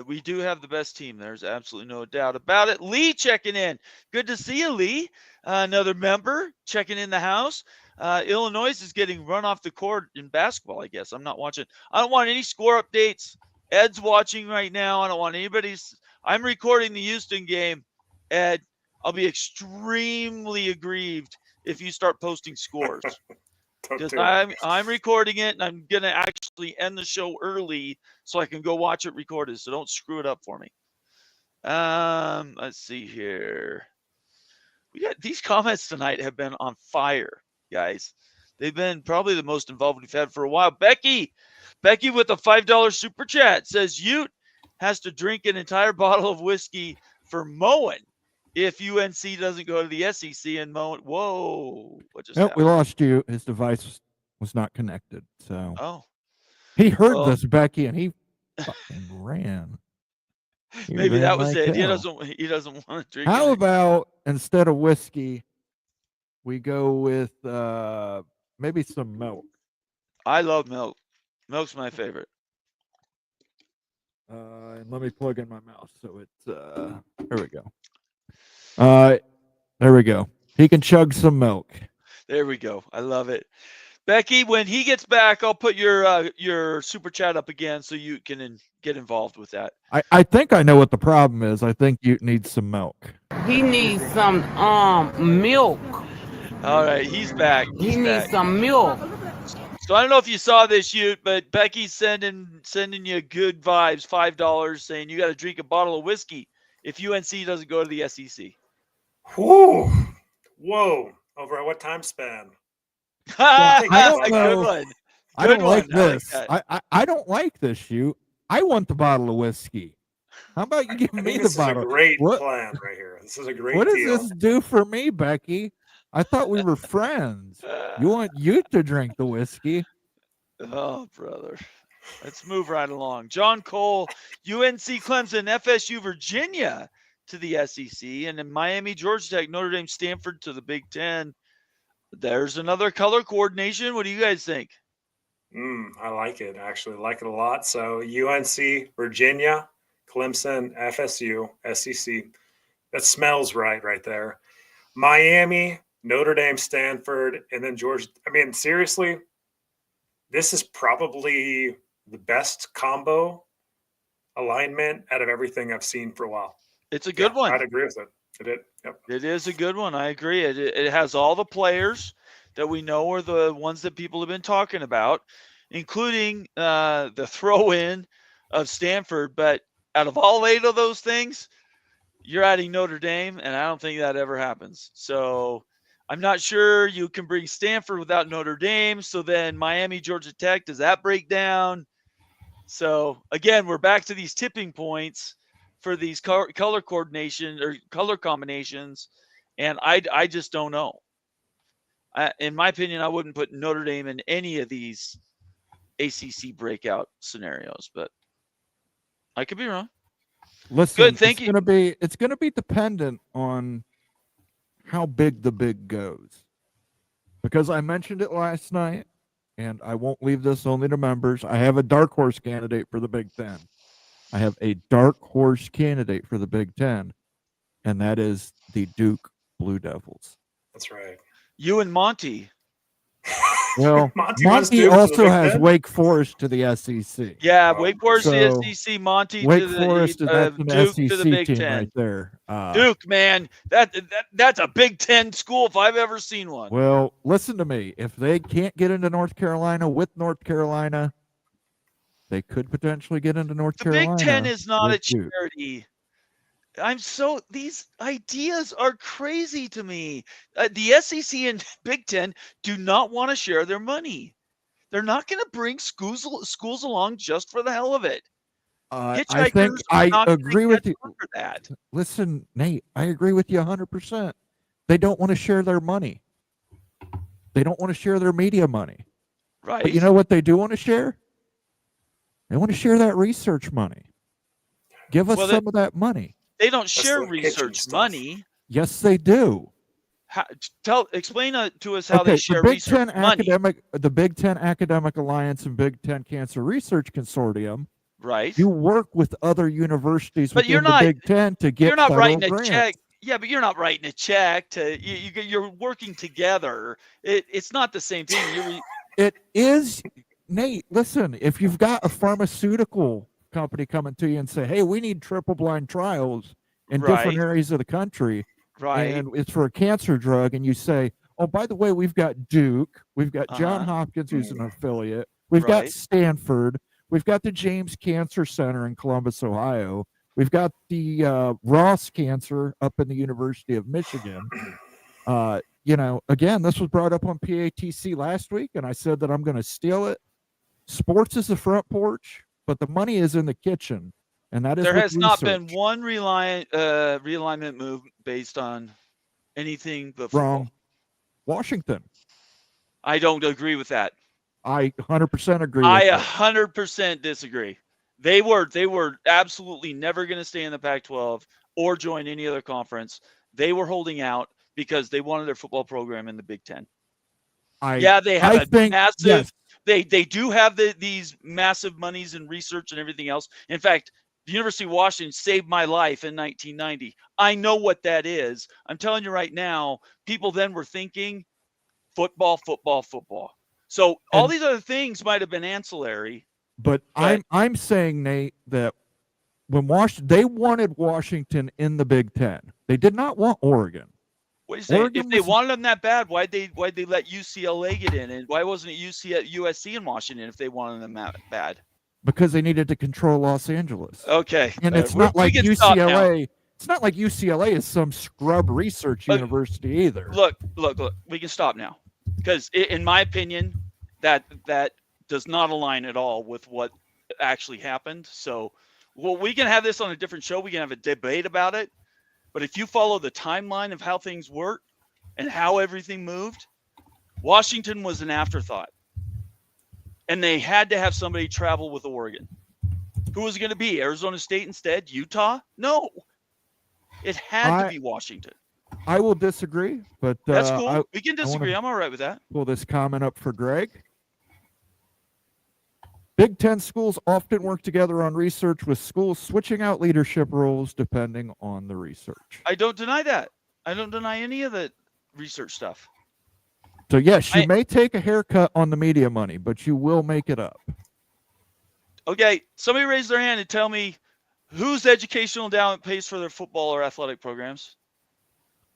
We do have the best team. There's absolutely no doubt about it. Lee checking in. Good to see you, Lee. Another member checking in the house. Illinois is getting run off the court in basketball, I guess. I'm not watching. I don't want any score updates. Ed's watching right now. I don't want anybody's. I'm recording the Houston game. Ed, I'll be extremely aggrieved if you start posting scores. Because I'm recording it, and I'm going to actually end the show early so I can go watch it recorded. So don't screw it up for me. Let's see here. We got these comments tonight have been on fire, guys. They've been probably the most involved we've had for a while. Becky with a $5 super chat says Ute has to drink an entire bottle of whiskey for mowing if UNC doesn't go to the SEC and mow it. Whoa. What just happened? We lost you. His device was not connected. So he heard this, Becky, and he fucking ran. Maybe that was it. He doesn't want to drink. How about instead of whiskey, we go with maybe some milk? I love milk. Milk's my favorite. And let me plug in my mouse so it's there we go. There we go. He can chug some milk. There we go. I love it. Becky, when he gets back, I'll put your super chat up again so you can get involved with that. I think I know what the problem is. I think you need some milk. He needs some milk. All right, he's back. He needs some milk. So I don't know if you saw this, Ute, but Becky's sending you good vibes, $5, saying you got to drink a bottle of whiskey if UNC doesn't go to the SEC. Whoa. Over at what time span? I don't know. Good one. I don't like this. I don't like this, Ute. I want the bottle of whiskey. How about you give me the bottle? This is a great plan right here. This is a great What does deal. this do for me, Becky? I thought we were friends. You want you to drink the whiskey? Oh, brother. Let's move right along. John Cole, UNC Clemson, FSU Virginia to the SEC, and then Miami, Georgia Tech, Notre Dame, Stanford to the Big Ten. There's another color coordination. What do you guys think? I like it. Actually, like it a lot. So UNC, Virginia, Clemson, FSU, SEC. That smells right there. Miami, Notre Dame, Stanford, and then Georgia. I mean, seriously, this is probably the best combo alignment out of everything I've seen for a while. It's a good one. I'd agree with it. It is a good one. I agree. It has all the players that we know are the ones that people have been talking about, including the throw-in of Stanford. But out of all 8 of those things, you're adding Notre Dame, and I don't think that ever happens. So I'm not sure you can bring Stanford without Notre Dame. So then Miami, Georgia Tech, does that break down? So, again, we're back to these tipping points for these color coordination or color combinations. And I just don't know. In my opinion, I wouldn't put Notre Dame in any of these ACC breakout scenarios, but I could be wrong. Listen, Good, thank you. It's gonna be dependent on how big the big goes. Because I mentioned it last night, and I won't leave this only to members. I have a dark horse candidate for the Big Ten. I have a dark horse candidate for the Big Ten, and that is the Duke Blue Devils. That's right. You and Monty. Well, Monty Monty also has Wake Forest to the SEC. Yeah, Wake Forest So, to the SEC, Monty Wake to the Forest is that's an Duke SEC to the Big team Ten. right there. Duke, man, that's a Big Ten school if I've ever seen one. Well, listen to me. If they can't get into North Carolina with North Carolina, they could potentially get into North Carolina. The Big Ten is not a with Duke. charity. These ideas are crazy to me. The SEC and Big Ten do not want to share their money. They're not going to bring schools along just for the hell of it. I think I agree with you. For that. Listen, Nate, I agree with you 100%. They don't want to share their money. They don't want to share their media money. Right. But you know what they do want to share? They want to share that research money. Give us some of that money. They don't share research money. Yes, they do. Explain to us how they share research money. The Big Ten Academic Alliance and Big Ten Cancer Research Consortium. Right. You work with other universities within the Big Ten to get. You're not writing grants. a check. Yeah, but you're not writing a check to. You're working together. It's not the same thing. It is, Nate. Listen, if you've got a pharmaceutical company coming to you and say, "Hey, we need triple-blind trials in different areas of the country," and it's for a cancer drug, and you say, "Oh, by the way, we've got Duke, we've got Johns Hopkins, who's an affiliate, we've got Stanford, we've got the James Cancer Center in Columbus, Ohio, we've got the Ross Cancer up in the University of Michigan." Again, this was brought up on PATC last week, and I said that I'm going to steal it. Sports is the front porch, but the money is in the kitchen, and that is there has not research. been one realignment move based on anything but football. Wrong. Washington. I don't agree with that. I 100% agree. I 100% disagree. They were absolutely never going to stay in the Pac-12 or join any other conference. They were holding out because they wanted their football program in the Big Ten. They have massive. Yes. They do have these massive monies in research and everything else. In fact, the University of Washington saved my life in 1990. I know what that is. I'm telling you right now, people then were thinking football. So all these other things might have been ancillary. But I'm saying, Nate, that when they wanted Washington in the Big Ten. They did not want Oregon. What do you say? If they wanted them that bad, why'd they let UCLA get in? And why wasn't it USC in Washington if they wanted them that bad? Because they needed to control Los Angeles. Okay. And it's not like UCLA. It's not like UCLA is some scrub research university either. Look. We can stop now, because in my opinion, that does not align at all with what actually happened. So, we can have this on a different show. We can have a debate about it. But if you follow the timeline of how things worked and how everything moved, Washington was an afterthought. And they had to have somebody travel with Oregon. Who was it going to be? Arizona State instead? Utah? No. It had to be Washington. I will disagree, but that's cool. We can disagree. I'm all right with that. Pull this comment up for Greg. Big Ten schools often work together on research, with schools switching out leadership roles depending on the research. I don't deny that. I don't deny any of the research stuff. So yes, you may take a haircut on the media money, but you will make it up. Okay, somebody raise their hand and tell me whose educational endowment pays for their football or athletic programs.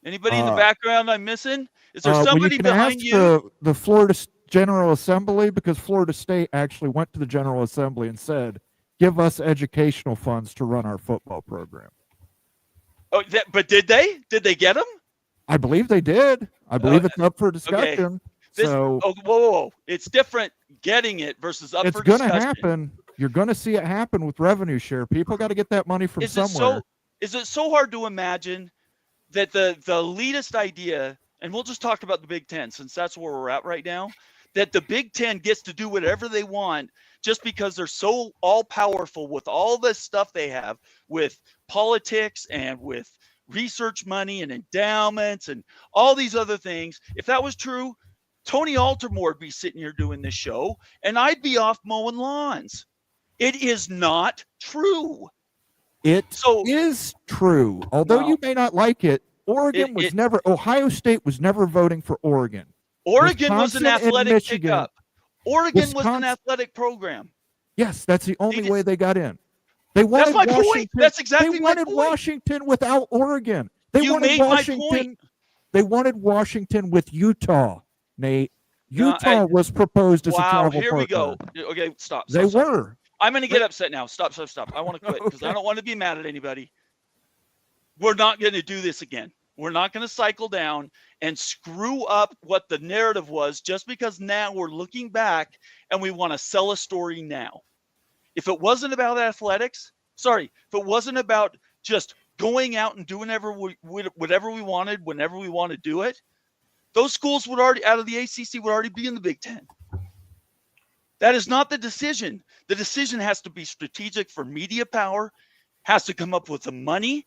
Anybody in the background I'm missing? Is there somebody behind you? The Florida General Assembly, because Florida State actually went to the General Assembly and said, "Give us educational funds to run our football program." Oh, but did they? Did they get them? I believe they did. I believe it's up for discussion. Okay. Whoa. It's different getting it versus up for discussion. It's going to happen. You're going to see it happen with revenue share. People got to get that money from somewhere. Is it so hard to imagine that the elitist idea, and we'll just talk about the Big Ten since that's where we're at right now, that the Big Ten gets to do whatever they want just because they're so all powerful with all this stuff they have with politics and with research money and endowments and all these other things. If that was true, Tony Aldermore would be sitting here doing this show and I'd be off mowing lawns. It is not true. It is true. Although you may not like it, Ohio State was never voting for Oregon. Oregon was Wisconsin an athletic Michigan, pickup. Oregon was an athletic program. Yes, that's the only way they got in. They wanted That's my Washington. point. That's exactly they wanted my point. Washington without Oregon. You made my point. They wanted Washington with Utah, Nate. Utah was proposed as a travel partner. Here we go. Okay, stop. They were. I'm going to get upset now. Stop. I want to quit because I don't want to be mad at anybody. We're not going to do this again. We're not going to cycle down and screw up what the narrative was just because now we're looking back and we want to sell a story now. If it wasn't about athletics, if it wasn't about just going out and doing whatever we wanted, whenever we want to do it, those schools would already, out of the ACC, would already be in the Big Ten. That is not the decision. The decision has to be strategic for media power, has to come up with the money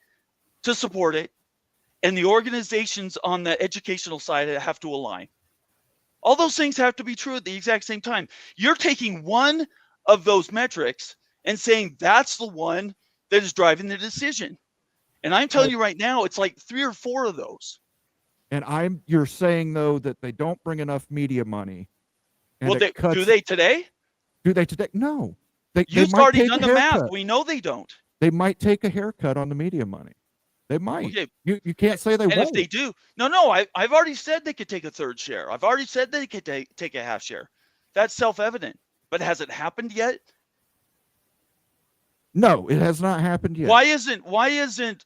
to support it, and the organizations on the educational side have to align. All those things have to be true at the exact same time. You're taking one of those metrics and saying that's the one that is driving the decision. And I'm telling you right now, it's like 3 or 4 of those. And you're saying though that they don't bring enough media money. Well, do they today? Do they today? No. You've already done the math. We know they don't. They might take a haircut on the media money. They might. Okay. You can't say they won't. And if they do, no, I've already said they could take a third share. I've already said they could take a half share. That's self-evident. But has it happened yet? No, it has not happened yet. Why isn't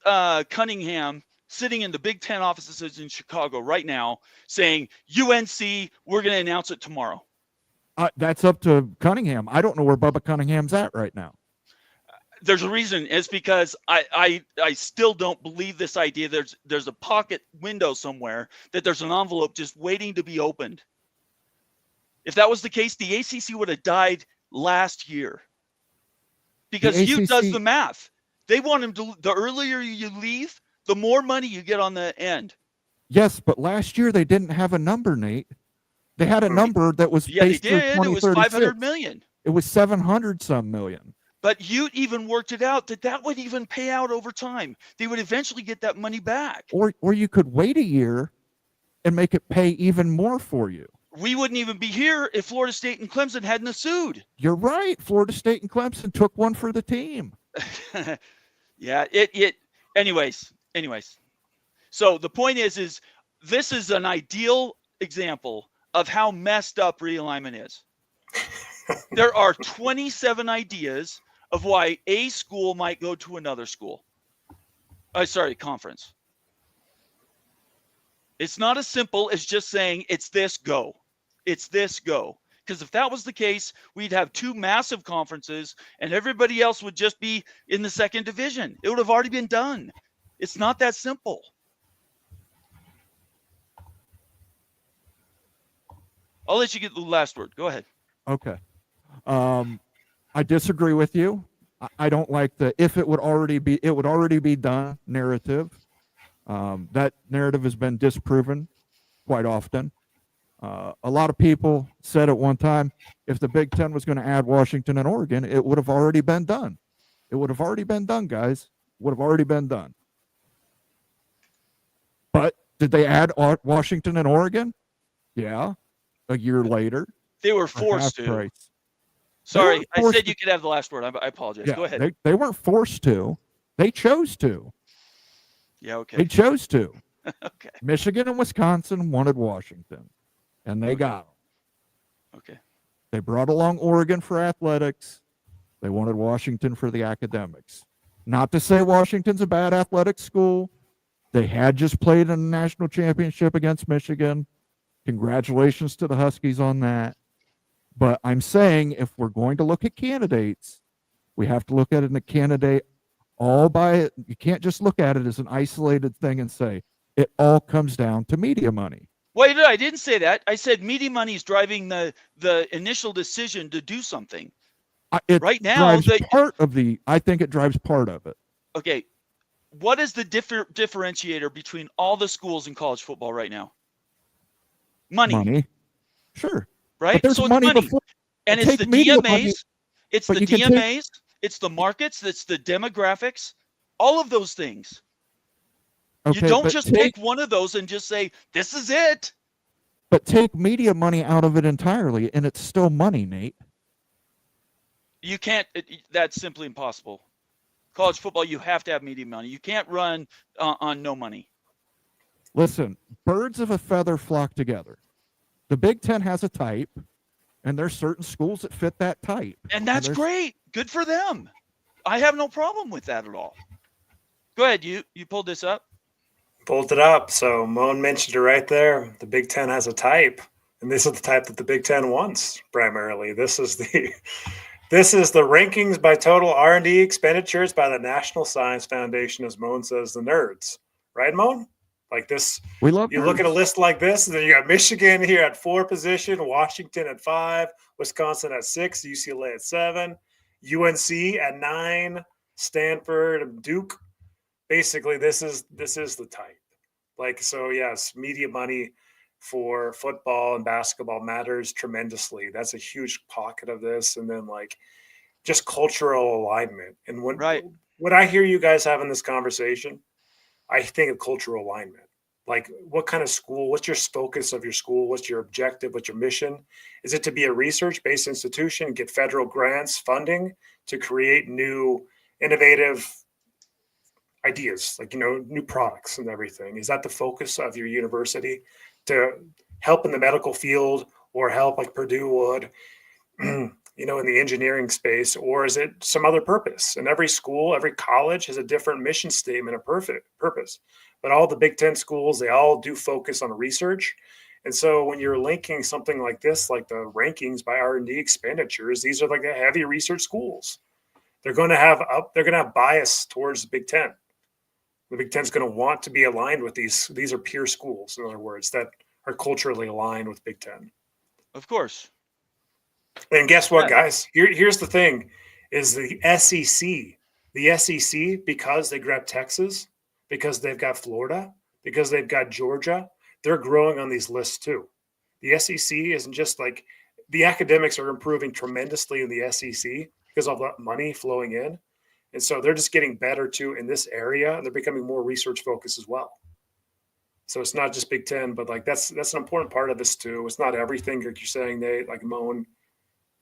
Cunningham sitting in the Big Ten offices in Chicago right now saying, UNC, we're going to announce it tomorrow? That's up to Cunningham. I don't know where Bubba Cunningham's at right now. There's a reason. It's because I still don't believe this idea. There's a pocket window somewhere that there's an envelope just waiting to be opened. If that was the case, the ACC would have died last year. Because you does the math. They want him to, the earlier you leave, the more money you get on the end. Yes, but last year they didn't have a number, Nate. They had a number that was based through 2036. It was 500 million. It was 700 some million. But you even worked it out that would even pay out over time. They would eventually get that money back. Or you could wait a year and make it pay even more for you. We wouldn't even be here if Florida State and Clemson hadn't sued. You're right. Florida State and Clemson took one for the team. Yeah, anyways. So the point is this is an ideal example of how messed up realignment is. There are 27 ideas of why a school might go to another school. Conference. It's not as simple as just saying it's this go. It's this go. Because if that was the case, we'd have 2 massive conferences and everybody else would just be in the second division. It would have already been done. It's not that simple. I'll let you get the last word. Go ahead. Okay. I disagree with you. I don't like the it would already be done narrative. That narrative has been disproven quite often. A lot of people said at one time, if the Big Ten was going to add Washington and Oregon, it would have already been done. It would have already been done, guys. Would have already been done. But did they add Washington and Oregon? Yeah. A year later. They were forced to. Price. Sorry, I said you could have the last word. I apologize. Yeah, go ahead. They weren't forced to. They chose to. Yeah, okay. They chose to. Okay. Michigan and Wisconsin wanted Washington, and they got them. Okay. They brought along Oregon for athletics. They wanted Washington for the academics. Not to say Washington's a bad athletic school. They had just played in a national championship against Michigan. Congratulations to the Huskies on that. But I'm saying if we're going to look at candidates, we have to look at a candidate You can't just look at it as an isolated thing and say it all comes down to media money. Wait, I didn't say that. I said media money is driving the initial decision to do something. Right now, I think it drives part of it. Okay, what is the differentiator between all the schools in college football right now? Money. Sure. Right? But there's so money it's money. before. And it's the DMAs. It's the DMAs. It's the markets. It's the demographics. All of those things. Okay, you don't just pick one of those and just say, this is it. But take media money out of it entirely, and it's still money, Nate. You can't. That's simply impossible. College football, you have to have media money. You can't run on no money. Listen, birds of a feather flock together. The Big Ten has a type, and there's certain schools that fit that type. And that's great. Good for them. I have no problem with that at all. Go ahead. You pulled this up? Pulled it up. So Moan mentioned it right there. The Big Ten has a type, and this is the type that the Big Ten wants primarily. This is the rankings by total R&D expenditures by the National Science Foundation, as Moan says, the nerds. Right, Moan? Like this, we love you look at a list like this, and then you got Michigan here at 4 position, Washington at 5, Wisconsin at 6, UCLA at 7, UNC at 9, Stanford, Duke. Basically, this is the type. Like, so yes, media money for football and basketball matters tremendously. That's a huge pocket of this. And then like just cultural alignment. And when I hear you guys having this conversation, I think of cultural alignment. Like what kind of school, what's your focus of your school? What's your objective? What's your mission? Is it to be a research-based institution, get federal grants, funding to create new innovative ideas, like, new products and everything? Is that the focus of your university, to help in the medical field or help like Purdue would, in the engineering space? Or is it some other purpose? And every school, every college has a different mission statement of purpose. But all the Big Ten schools, they all do focus on research. And so when you're linking something like this, like the rankings by R&D expenditures, these are like the heavy research schools. They're going to have bias towards the Big Ten. The Big Ten is going to want to be aligned with these. These are peer schools, in other words, that are culturally aligned with Big Ten. Of course. And guess what, guys? Here's the thing, is the SEC. The SEC, because they grabbed Texas, because they've got Florida, because they've got Georgia, they're growing on these lists too. The SEC isn't just like, the academics are improving tremendously in the SEC because of that money flowing in. And so they're just getting better too in this area, and they're becoming more research focused as well. So it's not just Big Ten, but like that's an important part of this too. It's not everything like you're saying, Nate, like Moan.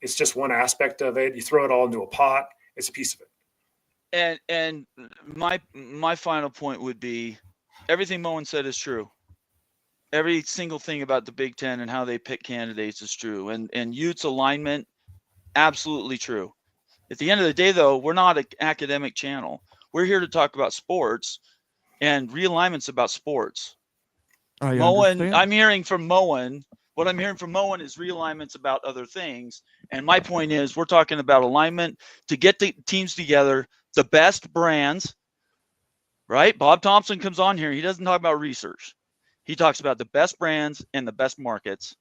It's just one aspect of it. You throw it all into a pot, it's a piece of it. And my final point would be, everything Moan said is true. Every single thing about the Big Ten and how they pick candidates is true. And Utes alignment, absolutely true. At the end of the day, though, we're not an academic channel. We're here to talk about sports, and realignment's about sports. I'm hearing from Moen. What I'm hearing from Moen is realignment's about other things. And my point is, we're talking about alignment to get the teams together, the best brands, right? Bob Thompson comes on here. He doesn't talk about research. He talks about the best brands and the best markets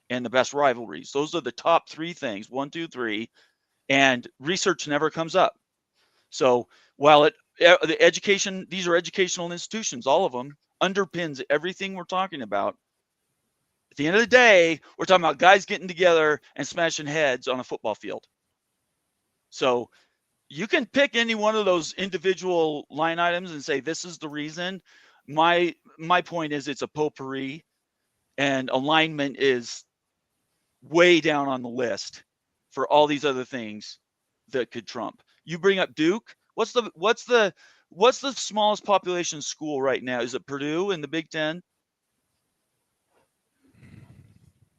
and the best rivalries. Those are the top 3 things, 1, 2, 3. And research never comes up. So while the education, these are educational institutions, all of them, underpins everything we're talking about. At the end of the day, we're talking about guys getting together and smashing heads on a football field. So you can pick any one of those individual line items and say, this is the reason. My point is, it's a potpourri, and alignment is way down on the list for all these other things that could trump. You bring up Duke. What's the smallest population school right now? Is it Purdue in the Big Ten?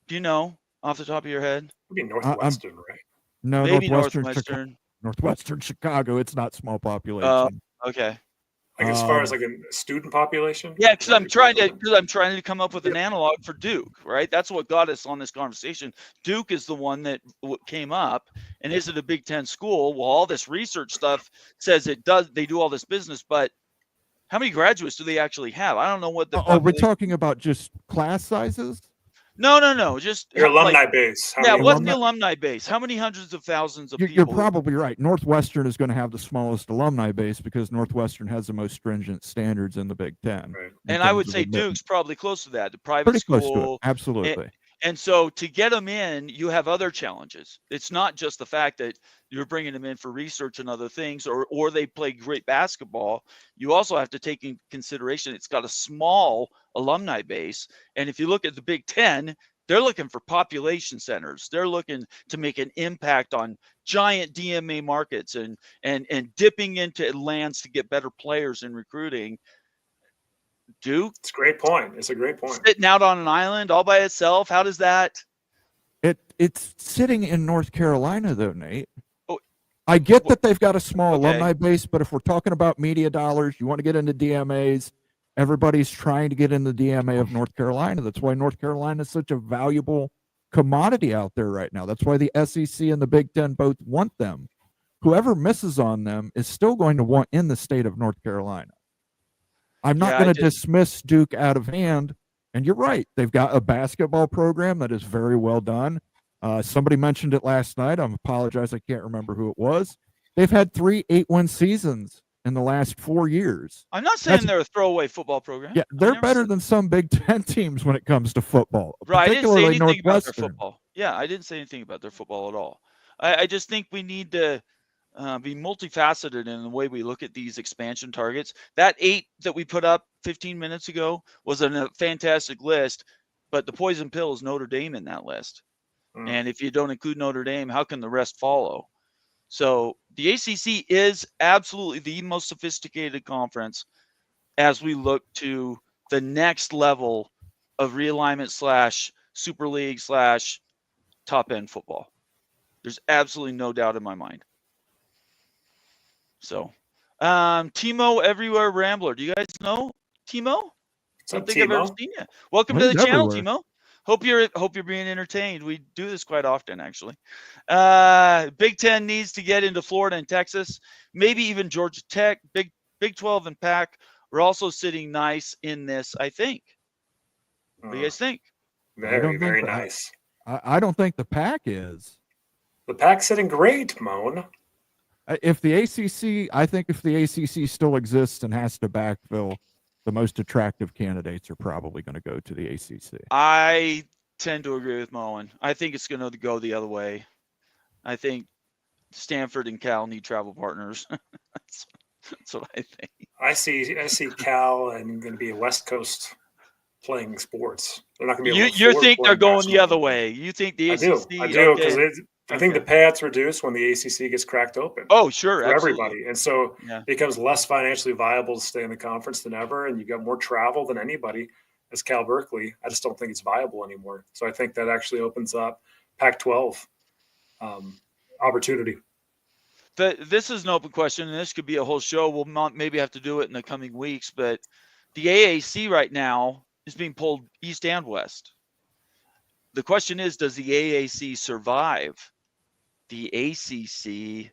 Do you know off the top of your head? It'd be Northwestern, right? No, maybe Northwestern Chicago. It's not small population. Okay. Like as far as like a student population? Yeah, because I'm trying to come up with an analog for Duke, right? That's what got us on this conversation. Duke is the one that came up, and is it a Big Ten school? Well, all this research stuff says it does. They do all this business, but how many graduates do they actually have? I don't know what the. Are we talking about just class sizes? No. Just your alumni base. What's the alumni base? How many hundreds of thousands of people? You're probably right. Northwestern is going to have the smallest alumni base because Northwestern has the most stringent standards in the Big Ten. Right. And I would say Duke's probably close to that. The private pretty school, close to it. Absolutely. And so to get them in, you have other challenges. It's not just the fact that you're bringing them in for research and other things, or they play great basketball. You also have to take in consideration it's got a small alumni base. And if you look at the Big Ten, they're looking for population centers. They're looking to make an impact on giant DMA markets and dipping into lands to get better players in recruiting. Duke, it's a great point. It's a great point. Sitting out on an island all by itself. How does that? It's sitting in North Carolina, though, Nate. Oh, I get that they've got a small alumni base, but if we're talking about media dollars, you want to get into DMAs. Everybody's trying to get in the DMA of North Carolina. That's why North Carolina is such a valuable commodity out there right now. That's why the SEC and the Big Ten both want them. Whoever misses on them is still going to want in the state of North Carolina. I'm not going to dismiss Duke out of hand. And you're right. They've got a basketball program that is very well done. Somebody mentioned it last night. I apologize. I can't remember who it was. They've had 3 8-win seasons in the last 4 years. I'm not saying they're a throwaway football program. Yeah, they're better than some Big Ten teams when it comes to football. Right. I didn't say anything about their Northwestern. football. Yeah, I didn't say anything about their football at all. I just think we need to be multifaceted in the way we look at these expansion targets. That 8 that we put up 15 minutes ago was a fantastic list, but the poison pill is Notre Dame in that list. And if you don't include Notre Dame, how can the rest follow? So the ACC is absolutely the most sophisticated conference as we look to the next level of realignment / Super League / top end football. There's absolutely no doubt in my mind. So, Timo Everywhere Rambler. Do you guys know Timo? I don't think I've ever seen you. Welcome to the channel, Timo. Hope you're being entertained. We do this quite often, actually. Big Ten needs to get into Florida and Texas, maybe even Georgia Tech. Big 12 and Pac are also sitting nice in this, I think. What do you guys think? Very nice. I don't think the Pac is. The Pac's sitting great, Moan. If the ACC still exists and has to backfill, the most attractive candidates are probably going to go to the ACC. I tend to agree with Moen. I think it's going to go the other way. I think Stanford and Cal need travel partners. That's what I think. I see Cal and going to be a West Coast playing sports. They're not going to be able to. You think they're going the other way? You think the ACC? I do because I think the payouts reduce when the ACC gets cracked open. Oh, sure, for everybody, and so it becomes less financially viable to stay in the conference than ever, and you got more travel than anybody. As Cal Berkeley, I just don't think it's viable anymore. So I think that actually opens up Pac-12 opportunity. This is an open question, and this could be a whole show. We'll maybe have to do it in the coming weeks, but the AAC right now is being pulled east and west. The question is, does the AAC survive the ACC,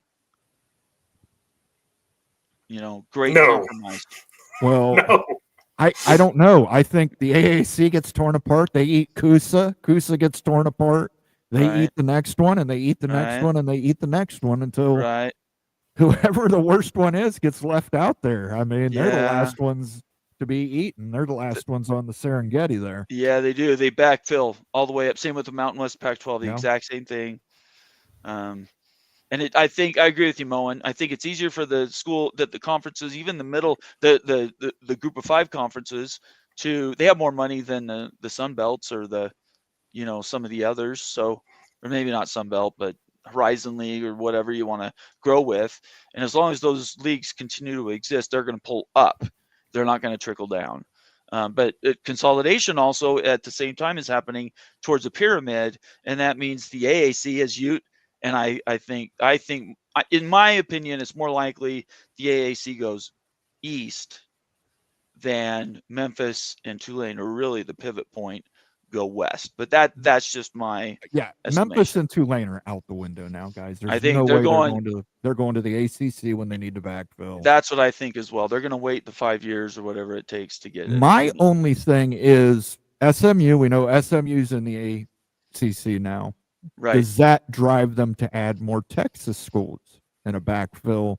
great compromise? Well, no. I don't know. I think the AAC gets torn apart. They eat Coosa. Coosa gets torn apart. They eat the next one, and they eat the next one, and they eat the next one until whoever the worst one is gets left out there. I mean, they're the last ones to be eaten. They're the last ones on the Serengeti there. Yeah, they do. They backfill all the way up. Same with the Mountain West Pac-12, the exact same thing. And I think I agree with you, Moen. I think it's easier for the school that the conferences, even the middle, the group of 5 conferences, they have more money than the Sun Belts or some of the others. So, or maybe not Sun Belt, but Horizon League or whatever you want to grow with. And as long as those leagues continue to exist, they're going to pull up. They're not going to trickle down. But consolidation also at the same time is happening towards a pyramid, and that means the AAC is Ute. And I think, in my opinion, it's more likely the AAC goes east, then Memphis and Tulane are really the pivot point, go west. But that's just my Memphis estimation. and Tulane are out the window now, guys. There's I think no they're way going, they're going to the ACC when they need to backfill. that's what I think as well. They're going to wait the 5 years or whatever it takes to get it. My only thing is SMU. We know SMU's in the ACC now. Right. Does that drive them to add more Texas schools in a backfill?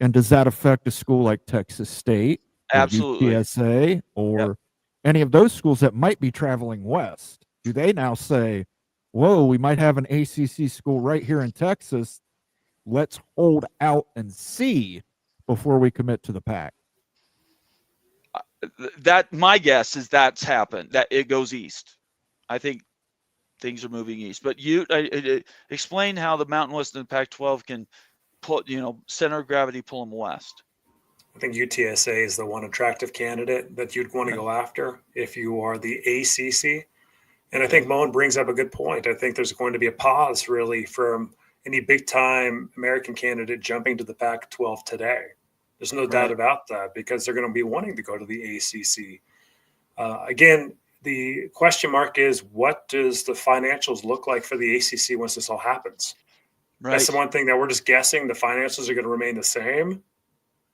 And does that affect a school like Texas State, or Absolutely. UTSA, or any of those schools that might be traveling west? Do they now say, whoa, we might have an ACC school right here in Texas. Let's hold out and see before we commit to the pack? That my guess is that's happened, that it goes east. I think things are moving east. But explain how the Mountain West and the Pac-12 can put, center of gravity, pull them west. I think UTSA is the one attractive candidate that you'd want to go after if you are the ACC. And I think Moen brings up a good point. I think there's going to be a pause really from any big-time American candidate jumping to the Pac-12 today. There's no doubt about that, because they're going to be wanting to go to the ACC. Again, the question mark is, what does the financials look like for the ACC once this all happens? Right. That's the one thing that we're just guessing. The financials are going to remain the same,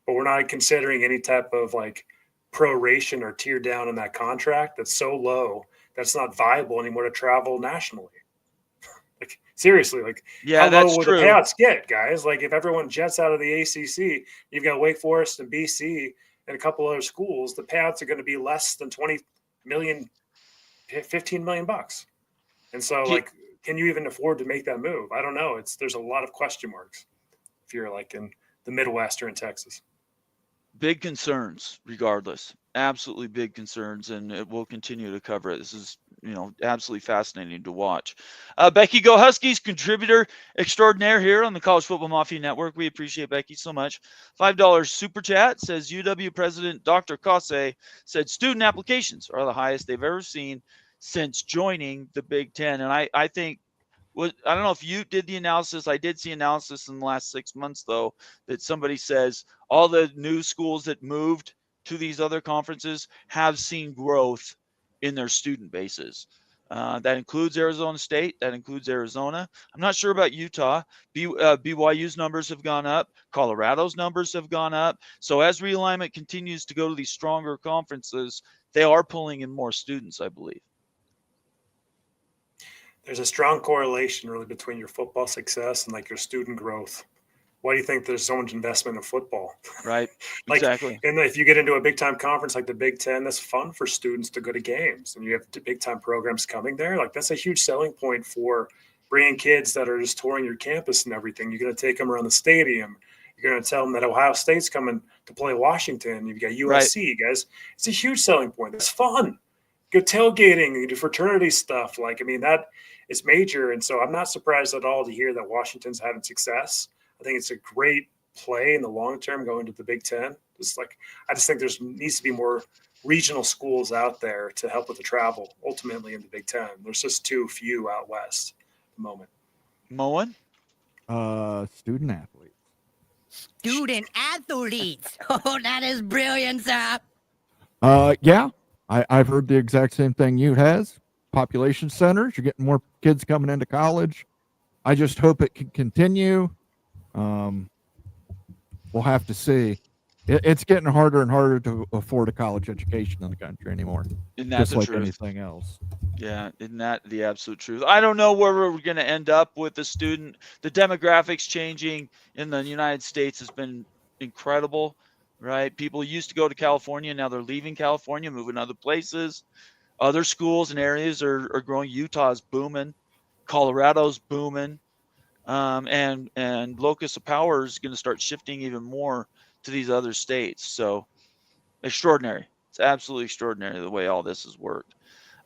but we're not considering any type of like proration or tear down in that contract that's so low that's not viable anymore to travel nationally. Like, seriously, like, how low will the payouts get, guys? Like, if everyone jets out of the ACC, you've got Wake Forest and BC and a couple other schools, the payouts are going to be less than 20 million, 15 million bucks. And so, like, can you even afford to make that move? I don't know. There's a lot of question marks if you're like in the Midwest or in Texas. Big concerns, regardless. Absolutely big concerns, and we'll continue to cover it. This is, absolutely fascinating to watch. Becky Go Huskies, contributor extraordinaire here on the College Football Mafia Network. We appreciate Becky so much. $5 super chat says UW President Dr. Kase said student applications are the highest they've ever seen since joining the Big Ten. And I think, I don't know if you did the analysis. I did see analysis in the last 6 months, though, that somebody says all the new schools that moved to these other conferences have seen growth in their student bases. That includes Arizona State. That includes Arizona. I'm not sure about Utah. BYU's numbers have gone up. Colorado's numbers have gone up. So as realignment continues to go to these stronger conferences, they are pulling in more students, I believe. There's a strong correlation really between your football success and like your student growth. Why do you think there's so much investment in football? Right. Like, exactly. And if you get into a big time conference like the Big Ten, that's fun for students to go to games, and you have big time programs coming there. Like, that's a huge selling point for bringing kids that are just touring your campus and everything. You're going to take them around the stadium. You're going to tell them that Ohio State's coming to play Washington. You've got USC, guys. It's a huge selling point. It's fun. Go tailgating, you do fraternity stuff. Like, I mean, that is major. And so I'm not surprised at all to hear that Washington's having success. I think it's a great play in the long term going to the Big Ten. I just think needs to be more regional schools out there to help with the travel ultimately in the Big Ten. There's just too few out west at the moment. Moen? Student athletes. Student athletes. Oh, that is brilliant, sir. Yeah. I've heard the exact same thing you has. Population centers, you're getting more kids coming into college. I just hope it can continue. We'll have to see. It's getting harder and harder to afford a college education in the country anymore. Isn't that just the like truth? anything else. Yeah, isn't that the absolute truth? I don't know where we're going to end up with the demographics changing in the United States has been incredible. Right? People used to go to California. Now they're leaving California, moving other places. Other schools and areas are growing. Utah's booming. Colorado's booming. And locus of power is going to start shifting even more to these other states. So extraordinary. It's absolutely extraordinary the way all this has worked.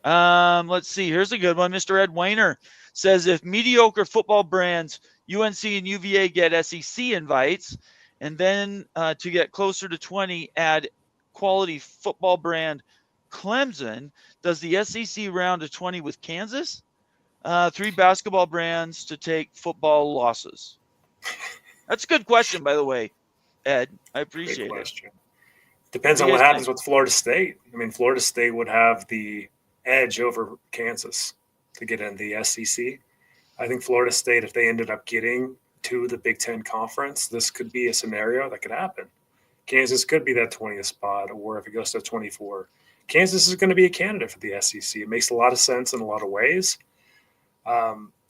Let's see. Here's a good one. Mr. Ed Weiner says, if mediocre football brands UNC and UVA get SEC invites, and then to get closer to 20, add quality football brand Clemson, does the SEC round to 20 with Kansas? 3 basketball brands to take football losses. That's a good question, by the way, Ed. I appreciate it. Depends What on do you what guys happens think? with Florida State. I mean, Florida State would have the edge over Kansas to get in the SEC. I think Florida State, if they ended up getting to the Big Ten Conference, this could be a scenario that could happen. Kansas could be that 20th spot, or if it goes to 24, Kansas is going to be a candidate for the SEC. It makes a lot of sense in a lot of ways.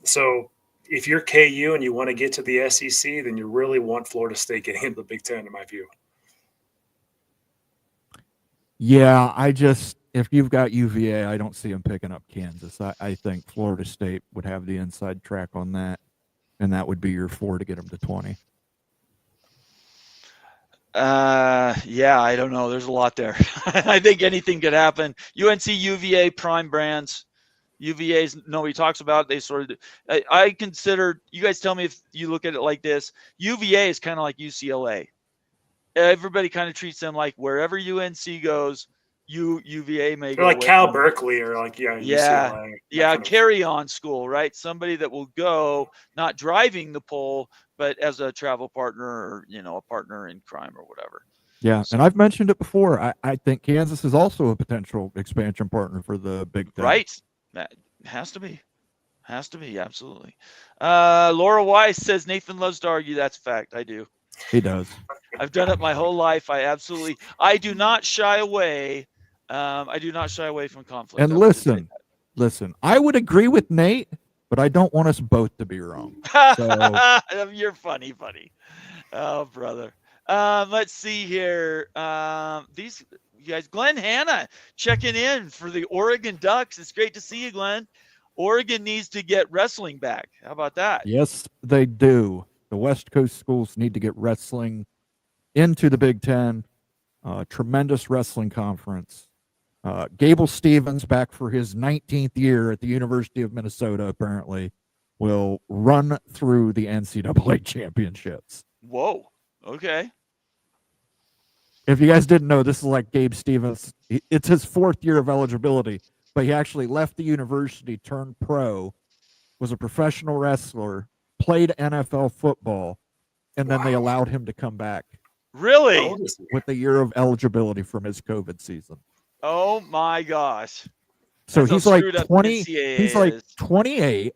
So if you're KU and you want to get to the SEC, then you really want Florida State getting into the Big Ten, in my view. Yeah, if you've got UVA, I don't see them picking up Kansas. I think Florida State would have the inside track on that, and that would be your 4 to get them to 20. Yeah, I don't know. There's a lot there. I think anything could happen. UNC, UVA, prime brands. UVA's nobody talks about. They sort of. I consider. You guys tell me if you look at it like this. UVA is kind of like UCLA. Everybody kind of treats them like wherever UNC goes, UVA may They're go. like with Cal them. Berkeley or like UCLA. Yeah, carry-on school, right? Somebody that will go, not driving the pole, but as a travel partner or, a partner in crime or whatever. Yeah, and I've mentioned it before. I think Kansas is also a potential expansion partner for the Big Ten. Right. That has to be. Has to be, absolutely. Laura Weiss says Nathan loves to argue. That's a fact. I do. He does. I've done it my whole life. I do not shy away. I do not shy away from conflict. And listen, I would agree with Nate, but I don't want us both to be wrong. So. You're funny, buddy. Oh, brother. Let's see here. These you guys, Glenn Hanna checking in for the Oregon Ducks. It's great to see you, Glenn. Oregon needs to get wrestling back. How about that? Yes, they do. The West Coast schools need to get wrestling into the Big Ten. Tremendous wrestling conference. Gable Stevens, back for his 19th year at the University of Minnesota, apparently, will run through the NCAA championships. Whoa. Okay. If you guys didn't know, this is like Gabe Stevens. It's his 4th year of eligibility, but he actually left the university, turned pro, was a professional wrestler, played NFL football, and then they allowed him to come back. Really? With a year of eligibility from his COVID season. Oh my gosh. So That's he's how like screwed up 20. NCAA He's like is. 28.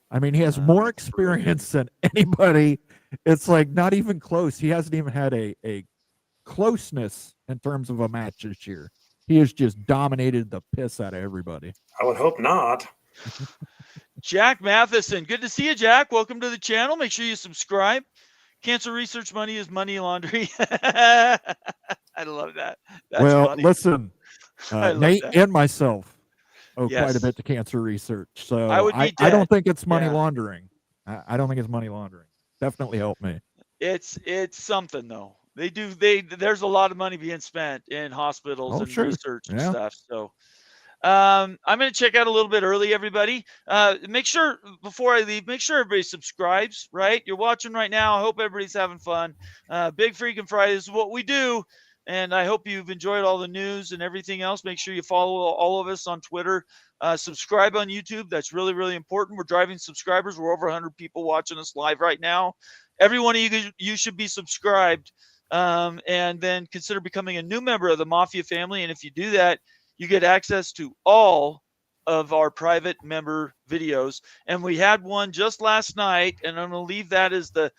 I mean, he has more experience than anybody. It's like not even close. He hasn't even had a closeness in terms of a match this year. He has just dominated the piss out of everybody. I would hope not. Jack Matheson. Good to see you, Jack. Welcome to the channel. Make sure you subscribe. Cancer research money is money laundry. I love that. That's funny. Listen, Nate and myself owe quite a Yes. bit to cancer research. So I would be I don't dead. think it's money Yeah. laundering. I don't think it's money laundering. Definitely help me. It's something though. There's a lot of money being spent in hospitals Oh, and sure. research and Yeah. stuff. So I'm going to check out a little bit early, everybody. Make sure before I leave, make sure everybody subscribes, right? You're watching right now. I hope everybody's having fun. Big Freaking Friday is what we do. And I hope you've enjoyed all the news and everything else. Make sure you follow all of us on Twitter. Subscribe on YouTube. That's really, really important. We're driving subscribers. We're over 100 people watching us live right now. Every one of you should be subscribed. And then consider becoming a new member of the Mafia family. And if you do that, you get access to all of our private member videos. And we had one just last night, and I'm going to leave that as the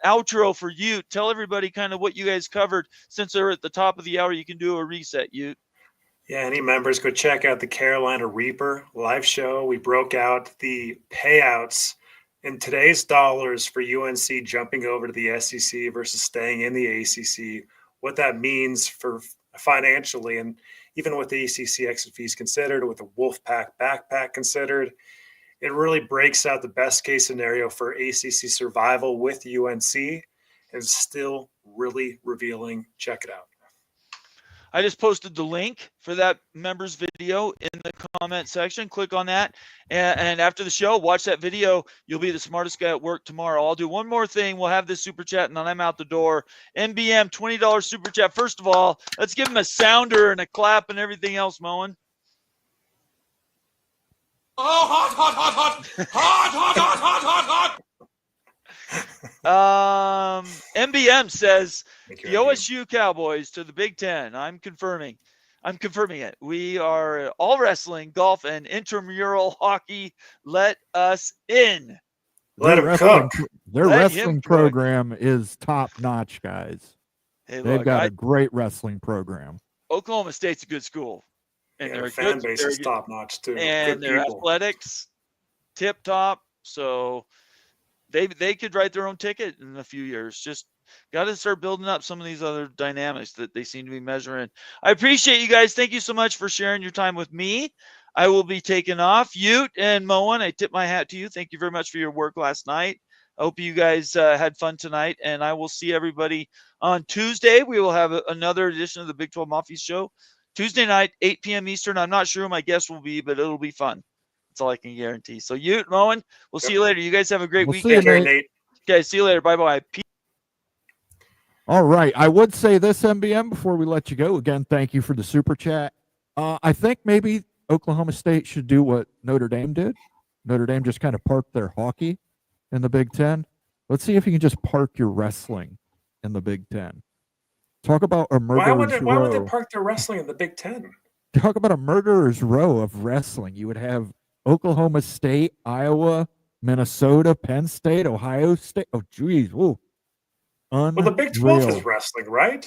outro for you. Tell everybody kind of what you guys covered. Since they're at the top of the hour, you can do a reset, you. Yeah, any members, go check out the Carolina Reaper live show. We broke out the payouts in today's dollars for UNC jumping over to the SEC versus staying in the ACC, what that means for financially, and even with the ACC exit fees considered, with the Wolfpack backpack considered, it really breaks out the best case scenario for ACC survival with UNC, and still really revealing. Check it out. I just posted the link for that members video in the comment section. Click on that. And after the show, watch that video. You'll be the smartest guy at work tomorrow. I'll do one more thing. We'll have this super chat, and then I'm out the door. NBM, $20 super chat. First of all, let's give him a sounder and a clap and everything else, Moen. Oh, hot, hot, hot, hot. Hot, hot, hot, hot, hot, hot. MBM says Thank the you, Andy. OSU Cowboys to the Big Ten. I'm confirming it. We are all wrestling, golf, and intramural hockey. Let us in. Let him cook. Their Let him wrestling cook. program is top notch, guys. Hey, They've look, got a great wrestling program. Oklahoma State's a good school, and Yeah, they're their fan good, base is top notch too. and Good their people. athletics tip top. So they could write their own ticket in a few years. Just got to start building up some of these other dynamics that they seem to be measuring. I appreciate you guys. Thank you so much for sharing your time with me. I will be taking off. Ute and Moen, I tip my hat to you. Thank you very much for your work last night. I hope you guys had fun tonight, and I will see everybody on Tuesday. We will have another edition of the Big 12 Mafia Show. Tuesday night, 8 p.m. Eastern. I'm not sure who my guest will be, but it'll be fun. That's all I can guarantee. So, Ute, Moen, we'll see you later. You guys have a great weekend. Take care, Nate. Okay, see you later. Bye-bye. All right. I would say this, MBM, before we let you go. Again, thank you for the super chat. I think maybe Oklahoma State should do what Notre Dame did. Notre Dame just kind of parked their hockey in the Big Ten. Let's see if you can just park your wrestling in the Big Ten. Talk about a murderer's Why would they row. park their wrestling in the Big Ten? Talk about a murderer's row of wrestling. You would have Oklahoma State, Iowa, Minnesota, Penn State, Ohio State. Oh, geez. Whoa. Well, the Big 12 is wrestling, right?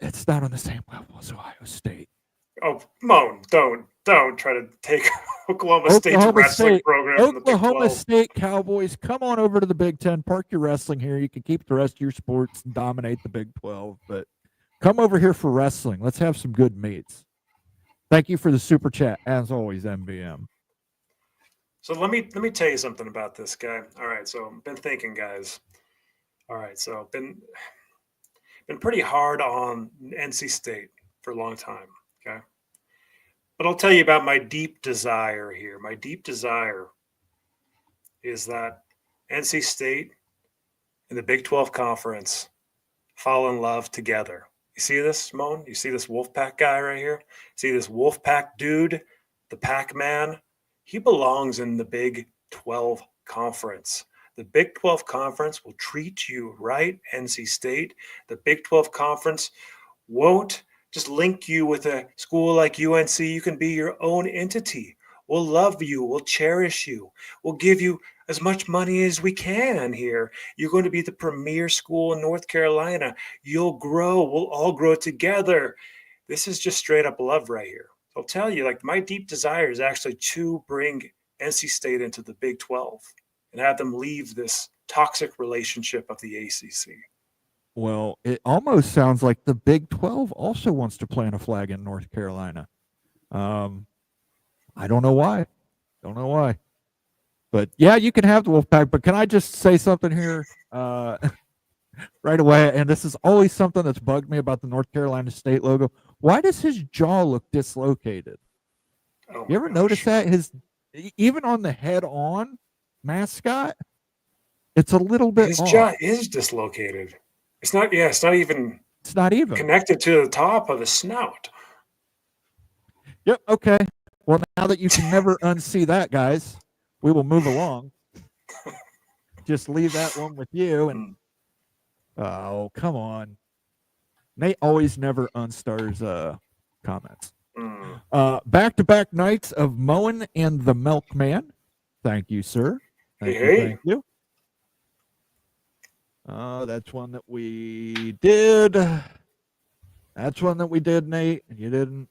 It's not on the same level as Ohio State. Oh, Moan, don't try to take Oklahoma State's wrestling program from the Big 12. Oklahoma State Cowboys, come on over to the Big Ten. Park your wrestling here. You can keep the rest of your sports and dominate the Big 12, but come over here for wrestling. Let's have some good meets. Thank you for the super chat, as always, MBM. So let me tell you something about this guy. All right, so I've been thinking, guys. All right, so been pretty hard on NC State for a long time. Okay, but I'll tell you about my deep desire here. My deep desire is that NC State and the Big 12 Conference fall in love together. You see this, Simone? You see this Wolfpack guy right here? See this Wolfpack dude, the Pac-Man? He belongs in the Big 12 Conference. The Big 12 Conference will treat you right, NC State. The Big 12 Conference won't just link you with a school like UNC. You can be your own entity. We'll love you. We'll cherish you. We'll give you as much money as we can here. You're going to be the premier school in North Carolina. You'll grow. We'll all grow together. This is just straight up love right here. I'll tell you, like, my deep desire is actually to bring NC State into the Big 12 and have them leave this toxic relationship of the ACC. Well, it almost sounds like the Big 12 also wants to plant a flag in North Carolina. I don't know why. But yeah, you can have the Wolfpack. But can I just say something here right away? And this is always something that's bugged me about the North Carolina State logo. Why does his jaw look dislocated? Oh, you ever notice that? Even on the head-on mascot, it's a little bit his off. jaw is dislocated. It's not even connected to the top of the snout. Yep. Okay. Well, now that you can never unsee that, guys, we will move along. Just leave that one with you. And oh, come on. Nate always never unstars comments. Back-to-back nights of Moen and the Milkman. Thank you, sir. Thank you. That's one that we did. That's one that we did, Nate. You didn't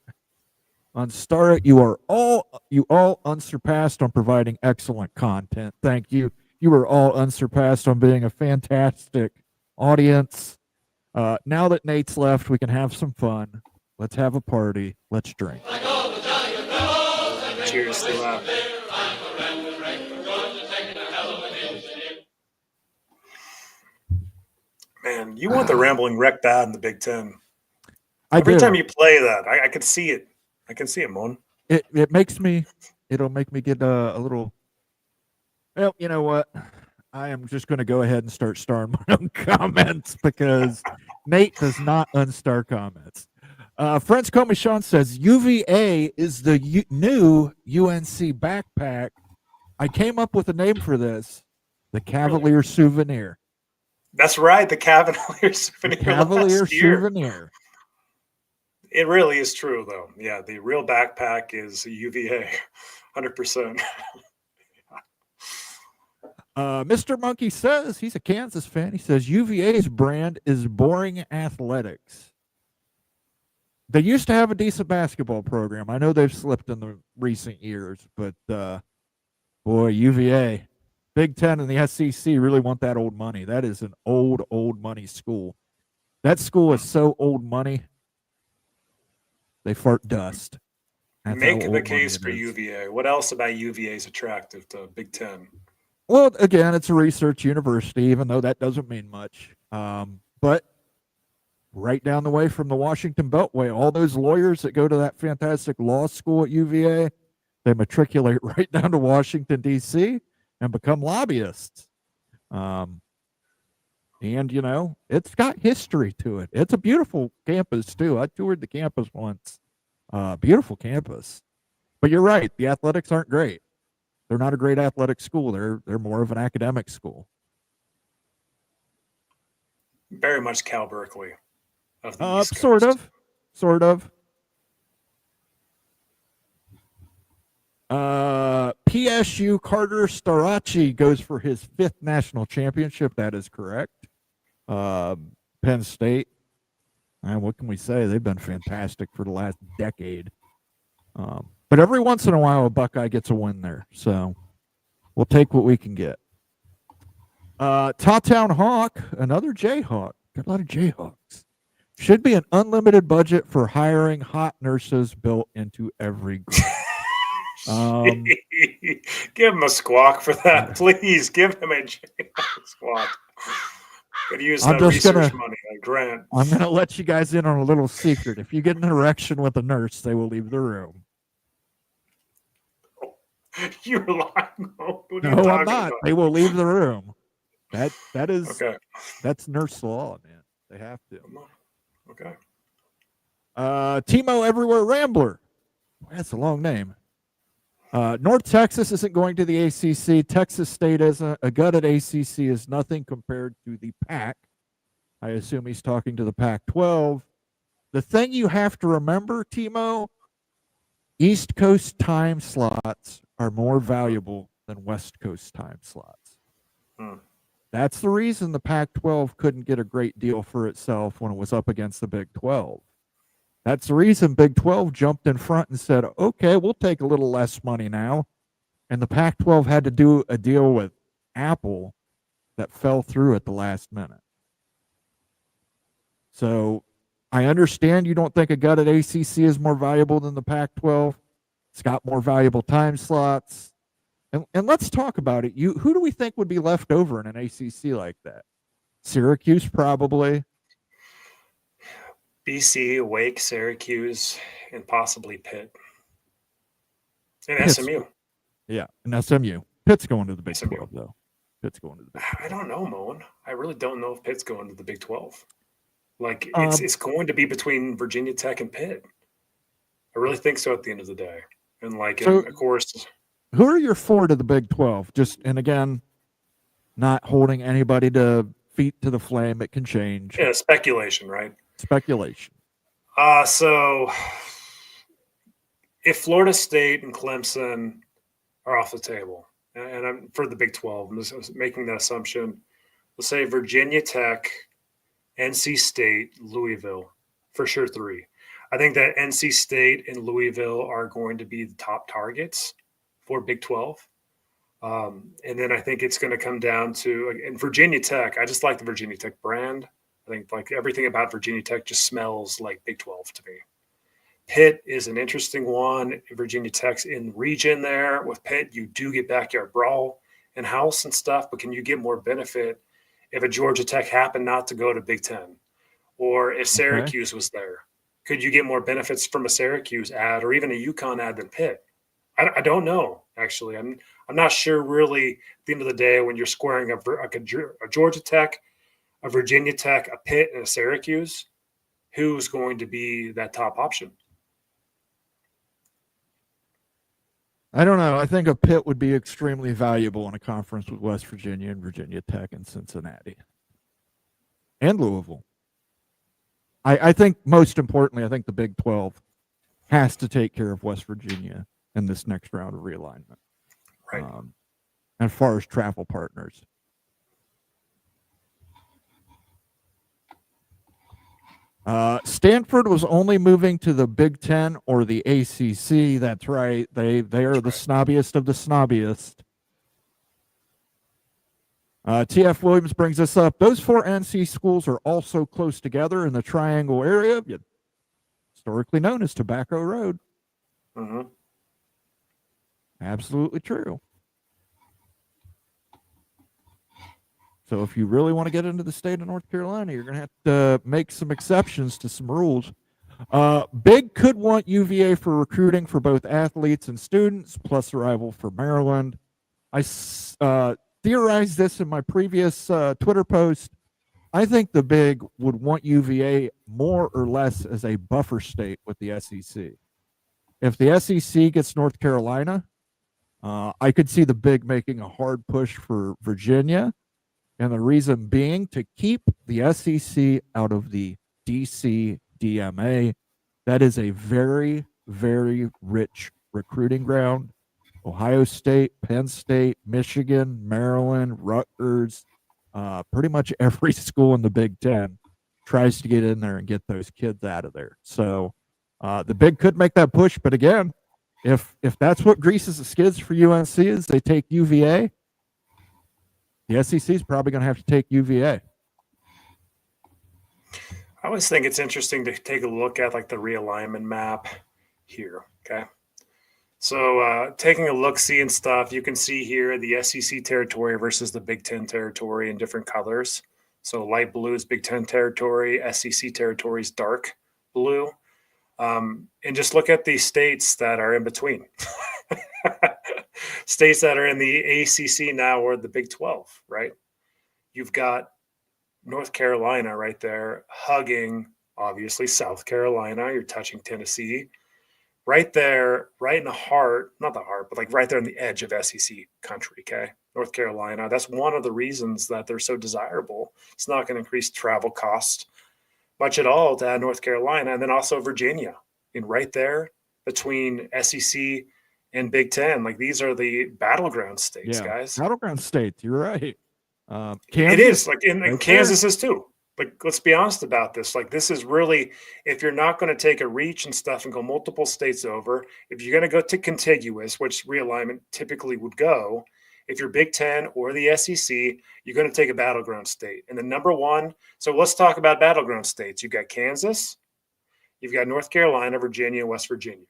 unstar it. You all unsurpassed on providing excellent content. Thank you. You are all unsurpassed on being a fantastic audience. Now that Nate's left, we can have some fun. Let's have a party. Let's drink. Cheers to that. Man, you want the Rambling Wreck bad in the Big Ten. Every time you play that, I can see it. I can see it, Moan. It'll make me get a little. Well, you know what? I am just going to go ahead and start starring my own comments because Nate does not unstar comments. Friends Call Me Sean says UVA is the new UNC backpack. I came up with a name for this. The Cavalier Souvenir. That's right. The Cavalier Souvenir. Cavalier last year. Souvenir. It really is true, though. Yeah, the real backpack is UVA, 100%. Mr. Monkey says he's a Kansas fan. He says UVA's brand is boring athletics. They used to have a decent basketball program. I know they've slipped in the recent years, but boy, UVA, Big Ten and the SEC really want that old money. That is an old money school. That school is so old money, they fart dust. That's Make the case for UVA. What else about UVA is attractive to Big Ten? Well, again, it's a research university, even though that doesn't mean much. But right down the way from the Washington Beltway, all those lawyers that go to that fantastic law school at UVA, they matriculate right down to Washington, D.C. and become lobbyists. And, you know, it's got history to it. It's a beautiful campus, too. I toured the campus once. Beautiful campus. But you're right. The athletics aren't great. They're not a great athletic school. They're more of an academic school. Very much Cal Berkeley. Of the East Sort Coast. of. PSU Carter Starachi goes for his 5th national championship. That is correct. Penn State. And what can we say? They've been fantastic for the last decade. But every once in a while, a Buckeye gets a win there. So we'll take what we can get. Tawtown Hawk, another Jayhawk. Got a lot of Jayhawks. Should be an unlimited budget for hiring hot nurses built into every group. Give him a squawk for that, please. Give him a squawk. Could use that research money, like Grant. I'm going to let you guys in on a little secret. If you get an erection with a nurse, they will leave the room. You're lying. No, I'm not. They will leave the room. That is okay. That's nurse law, man. They have to. Okay. Timo Everywhere Rambler. That's a long name. North Texas isn't going to the ACC. Texas State isn't. A gutted ACC is nothing compared to the PAC. I assume he's talking to the Pac-12. The thing you have to remember, Timo, East Coast time slots are more valuable than West Coast time slots. That's the reason the Pac-12 couldn't get a great deal for itself when it was up against the Big 12. That's the reason Big 12 jumped in front and said, okay, we'll take a little less money now. And the Pac-12 had to do a deal with Apple that fell through at the last minute. So I understand you don't think a gutted ACC is more valuable than the Pac-12. It's got more valuable time slots. And let's talk about it. Who do we think would be left over in an ACC like that? Syracuse, probably. BC, Wake, Syracuse, and possibly Pitt. And Pitt's, SMU. Yeah, and SMU. Pitt's going to the Big SMU. 12, though. Pitt's going to the Big 12. I don't know, Moen. I really don't know if Pitt's going to the Big 12. Like, it's going to be between Virginia Tech and Pitt. I really think so at the end of the day. And, like, So- of course... Who are your 4 to the Big 12? And again, not holding anybody to feet to the flame. It can change. Yeah, speculation, right? Speculation. So if Florida State and Clemson are off the table, and I'm for the Big 12, I'm just making that assumption. Let's say Virginia Tech, NC State, Louisville, for sure 3. I think that NC State and Louisville are going to be the top targets for Big 12. And then I think it's going to come down to, and Virginia Tech, I just like the Virginia Tech brand. I think like everything about Virginia Tech just smells like Big 12 to me. Pitt is an interesting one. Virginia Tech's in region there. With Pitt, you do get backyard brawl and house and stuff, but can you get more benefit if a Georgia Tech happened not to go to Big 10? Or if Syracuse was there, could you get more benefits from a Syracuse ad or even a UConn ad than Pitt? I don't know, actually. I'm not sure really at the end of the day when you're squaring up a Georgia Tech, a Virginia Tech, a Pitt, and a Syracuse, who's going to be that top option? I don't know. I think a Pitt would be extremely valuable in a conference with West Virginia and Virginia Tech and Cincinnati and Louisville. I think most importantly, I think the Big 12 has to take care of West Virginia in this next round of realignment. Right. As far as travel partners. Stanford was only moving to the Big 10 or the ACC. That's right. They are the snobbiest of the snobbiest. TF Williams brings us up. Those 4 NC schools are also close together in the Triangle area, historically known as Tobacco Road. Mm-hmm. Absolutely true. So if you really want to get into the state of North Carolina, you're going to have to make some exceptions to some rules. Big could want UVA for recruiting for both athletes and students, plus a rival for Maryland. I theorized this in my previous Twitter post. I think the Big would want UVA more or less as a buffer state with the SEC. If the SEC gets North Carolina, I could see the Big making a hard push for Virginia. And the reason being to keep the SEC out of the DC DMA. That is a very, very rich recruiting ground. Ohio State, Penn State, Michigan, Maryland, Rutgers, pretty much every school in the Big Ten tries to get in there and get those kids out of there. So the Big could make that push. But again, if that's what greases the skids for UNC is they take UVA, the SEC is probably going to have to take UVA. I always think it's interesting to take a look at like the realignment map here. Okay. So taking a look-see and stuff, you can see here the SEC territory versus the Big Ten territory in different colors. So light blue is Big Ten territory, SEC territory is dark blue. And just look at the states that are in between. States that are in the ACC now or the Big 12, right? You've got North Carolina right there, hugging, obviously, South Carolina. You're touching Tennessee. Right there, right in the heart, not the heart, but like right there on the edge of SEC country, okay? North Carolina. That's one of the reasons that they're so desirable. It's not going to increase travel costs much at all to add North Carolina. And then also Virginia, and right there between SEC and Big Ten. Like these are the battleground states, guys. Battleground states, you're right. It is, like in Kansas is too. Like, let's be honest about this. Like, this is really, if you're not going to take a reach and stuff and go multiple states over, if you're going to go to contiguous, which realignment typically would go, if you're Big Ten or the SEC, you're going to take a battleground state. And the number one, so let's talk about battleground states. You've got Kansas, you've got North Carolina, Virginia, West Virginia.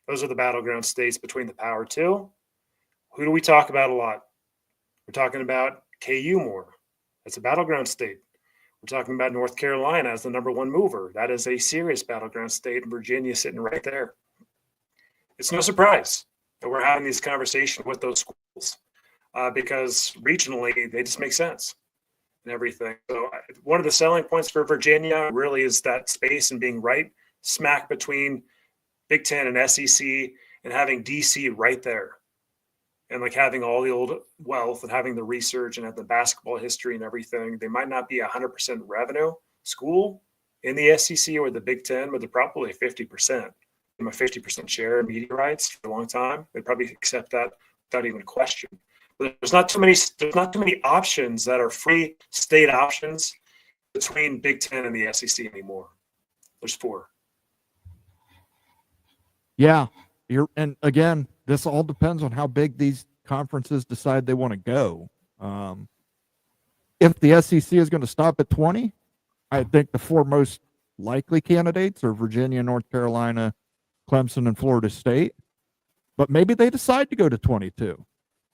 Those are the battleground states between the Power Two. Who do we talk about a lot? We're talking about KU more. That's a battleground state. We're talking about North Carolina as the number one mover. That is a serious battleground state, and Virginia sitting right there. It's no surprise that we're having these conversations with those schools because regionally they just make sense and everything. So one of the selling points for Virginia really is that space and being right smack between Big Ten and SEC and having DC right there. And like having all the old wealth and having the research and have the basketball history and everything. They might not be 100% revenue school in the SEC or the Big Ten, but they're probably 50%. A 50% share of media rights for a long time. They'd probably accept that without even a question. But there's not too many options that are free state options between Big Ten and the SEC anymore. There's 4. Yeah. And again, this all depends on how big these conferences decide they want to go. If the SEC is going to stop at 20, I think the 4 most likely candidates are Virginia, North Carolina, Clemson, and Florida State. But maybe they decide to go to 22.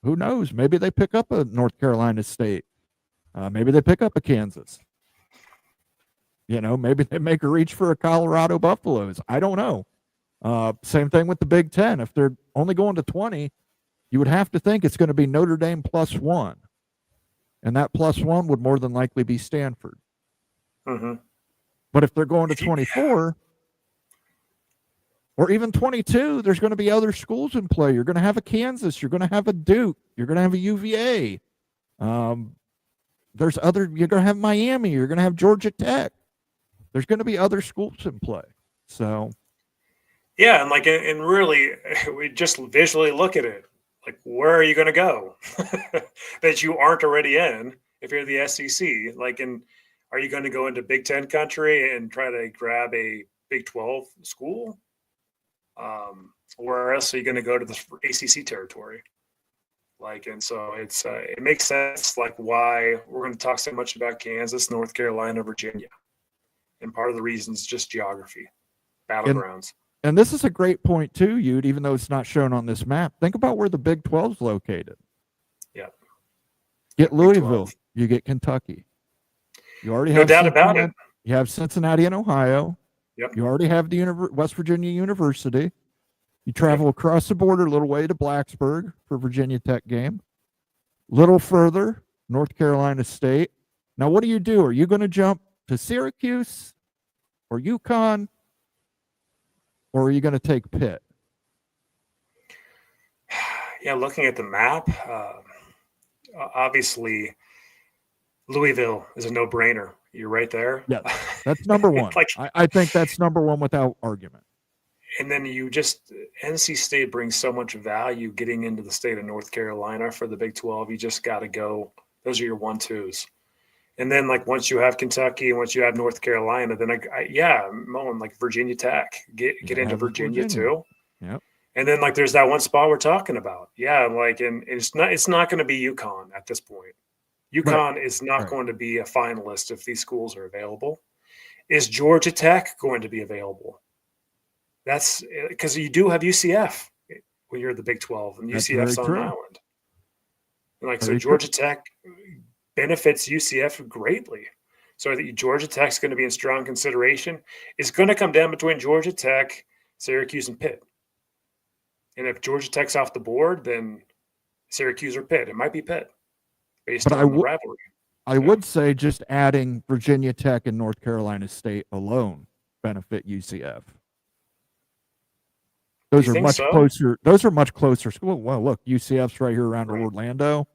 Who knows? Maybe they pick up a North Carolina State. Maybe they pick up a Kansas. You know, maybe they make a reach for a Colorado Buffaloes. I don't know. Same thing with the Big Ten. If they're only going to 20, you would have to think it's going to be Notre Dame +1. And that +1 would more than likely be Stanford. Mm-hmm. But if they're going to 24, or even 22, there's going to be other schools in play. You're going to have a Kansas. You're going to have a Duke. You're going to have a UVA. You're going to have Miami. You're going to have Georgia Tech. There's going to be other schools in play. So, yeah, and really, we just visually look at it. Like, where are you going to go that you aren't already in if you're the SEC? Are you going to go into Big Ten country and try to grab a Big 12 school? Or else are you going to go to the ACC territory? And so it makes sense, why we're going to talk so much about Kansas, North Carolina, Virginia. And part of the reason is just geography, battlegrounds. And this is a great point too, Ute, even though it's not shown on this map. Think about where the Big 12 is located. Yeah. Get Louisville, you get Kentucky. You already no have doubt about it. You have Cincinnati and Ohio. Yep. You already have the West Virginia University. You travel across the border a little way to Blacksburg for Virginia Tech game. Little further, North Carolina State. Now, what do? Are you going to jump to Syracuse or UConn? Or are you going to take Pitt? Yeah, looking at the map, obviously Louisville is a no-brainer. You're right there. Yeah, that's number one. I think that's number one without argument. And then NC State brings so much value getting into the state of North Carolina for the Big 12. You just got to go. Those are your 1-2s. And then, once you have Kentucky and once you have North Carolina, then Mullen, Virginia Tech, get into Virginia too. Yep. And then there's that one spot we're talking about. Yeah, and it's not going to be UConn at this point. UConn is not going to be a finalist if these schools are available. Is Georgia Tech going to be available? That's because you do have UCF when you're the Big 12, and UCF's on an island. And so Georgia Tech benefits UCF greatly. So I think Georgia Tech's going to be in strong consideration. It's going to come down between Georgia Tech, Syracuse, and Pitt. And if Georgia Tech's off the board, then Syracuse or Pitt. It might be Pitt based on the rivalry. I would say just adding Virginia Tech and North Carolina State alone benefit UCF. Those are much closer. Those are much closer schools. Well, look, UCF's right here around Orlando.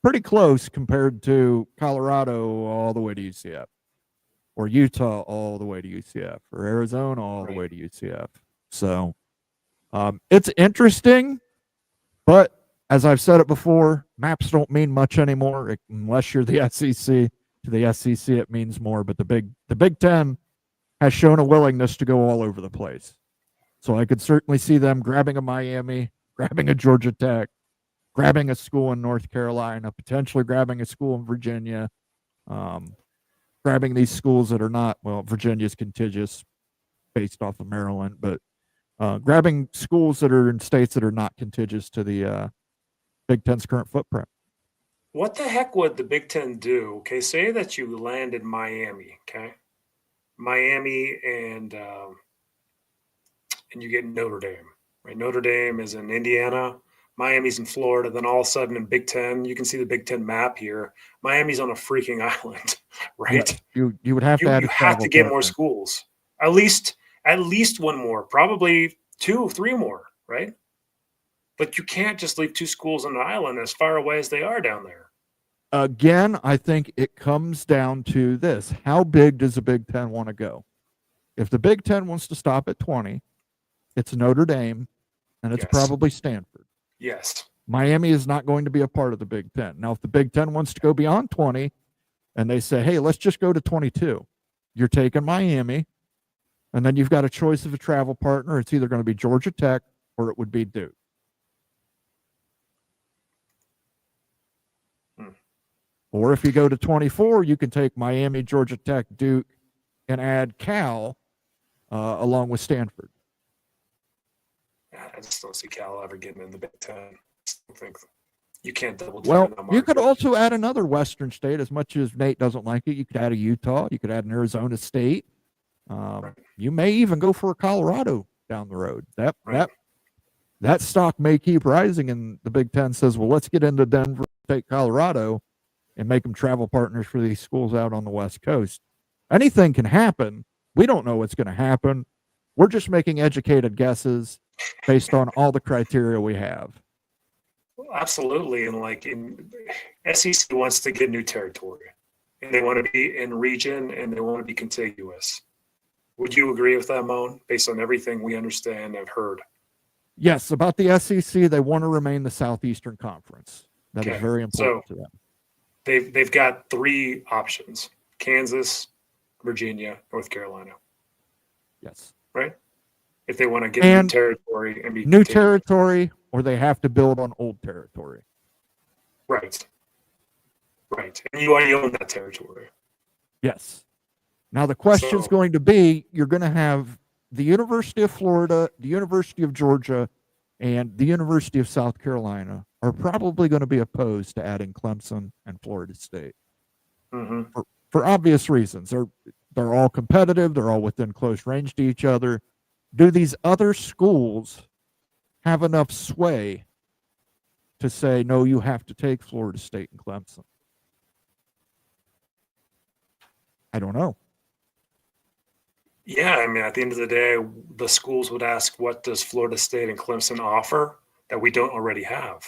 Pretty close compared to Colorado all the way to UCF, or Utah all the way to UCF, or Arizona all the way to UCF. So it's interesting, but as I've said it before, maps don't mean much anymore unless you're the SEC. To the SEC, it means more. But the Big Ten has shown a willingness to go all over the place. So I could certainly see them grabbing a Miami, grabbing a Georgia Tech, grabbing a school in North Carolina, potentially grabbing a school in Virginia, grabbing these schools that are not, Virginia's contiguous based off of Maryland, but grabbing schools that are in states that are not contiguous to the Big Ten's current footprint. What the heck would the Big Ten do? Okay, say that you landed Miami, okay? Miami and you get Notre Dame, right? Notre Dame is in Indiana. Miami's in Florida. Then all of a sudden in Big Ten, you can see the Big Ten map here. Miami's on a freaking island, right? Yeah, you would have to add. You have to get more schools. At least one more, probably 2, 3 more, right? But you can't just leave 2 schools on an island as far away as they are down there. Again, I think it comes down to this: how big does the Big Ten want to go? If the Big Ten wants to stop at 20, it's Notre Dame, and it's probably Stanford. Yes. Miami is not going to be a part of the Big Ten. Now, if the Big Ten wants to go beyond 20 and they say, hey, let's just go to 22, you're taking Miami, and then you've got a choice of a travel partner. It's either going to be Georgia Tech or it would be Duke. Or if you go to 24, you can take Miami, Georgia Tech, Duke, and add Cal along with Stanford. I just don't see Cal ever getting in the Big Ten. I don't think you can't double. Well, you could also add another Western state. As much as Nate doesn't like it, you could add a Utah. You could add an Arizona State. You may even go for a Colorado down the road. That stock may keep rising, and the Big Ten says, well, let's get into Denver, take Colorado, and make them travel partners for these schools out on the West Coast. Anything can happen. We don't know what's going to happen. We're just making educated guesses based on all the criteria we have. Absolutely. And like SEC wants to get new territory, and they want to be in region, and they want to be contiguous. Would you agree with that, Moan, based on everything we understand and have heard? Yes, about the SEC, they want to remain the Southeastern Conference. That is very important to them. They've got 3 options: Kansas, Virginia, North Carolina. Yes. Right? If they want to get new territory and be new territory, or they have to build on old territory. Right. Right. And you own that territory. Yes. Now the question's going to be, you're going to have the University of Florida, the University of Georgia, and the University of South Carolina are probably going to be opposed to adding Clemson and Florida State. Mm-hmm. For obvious reasons. They're all competitive. They're all within close range to each other. Do these other schools have enough sway to say, no, you have to take Florida State and Clemson? I don't know. Yeah, I mean, at the end of the day, the schools would ask, what does Florida State and Clemson offer that we don't already have?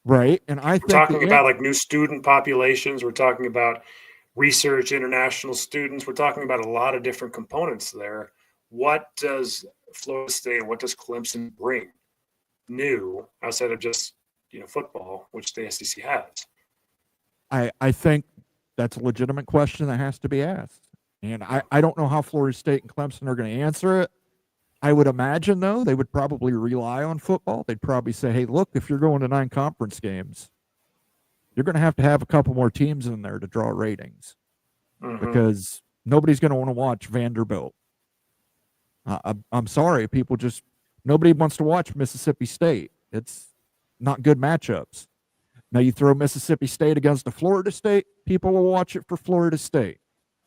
Right. And we're talking about like new student populations. We're talking about research, international students. We're talking about a lot of different components there. What does Florida State and what does Clemson bring new outside of just, football, which the SEC has? I think that's a legitimate question that has to be asked. And I don't know how Florida State and Clemson are going to answer it. I would imagine, though, they would probably rely on football. They'd probably say, hey, look, if you're going to 9 conference games, you're going to have a couple more teams in there to draw ratings, because nobody's going to want to watch Vanderbilt. I'm sorry, nobody wants to watch Mississippi State. It's not good matchups. Now you throw Mississippi State against a Florida State, people will watch it for Florida State.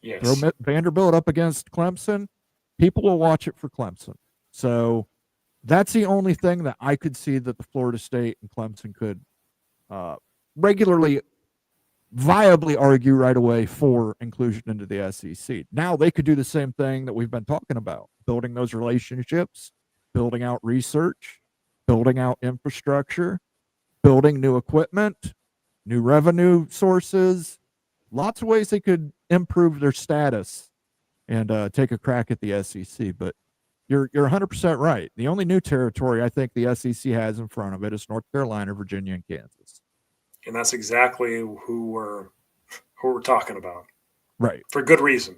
Yes. Throw Vanderbilt up against Clemson, people will watch it for Clemson. So that's the only thing that I could see that the Florida State and Clemson could regularly, viably argue right away for inclusion into the SEC. Now they could do the same thing that we've been talking about, building those relationships, building out research, building out infrastructure, building new equipment, new revenue sources, lots of ways they could improve their status and take a crack at the SEC. But you're 100% right. The only new territory I think the SEC has in front of it is North Carolina, Virginia, and Kansas. And that's exactly who we're talking about. Right. For good reason.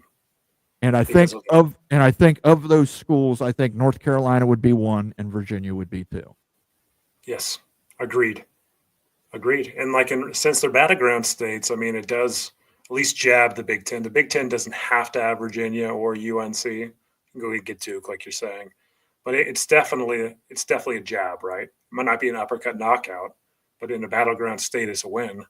And I think of those schools, I think North Carolina would be 1 and Virginia would be 2. Yes. Agreed. And since they're battleground states, I mean, it does at least jab the Big Ten. The Big Ten doesn't have to have Virginia or UNC. You can go get Duke, like you're saying, but it's definitely a jab, right? It might not be an uppercut knockout, but in a battleground state, it's a win.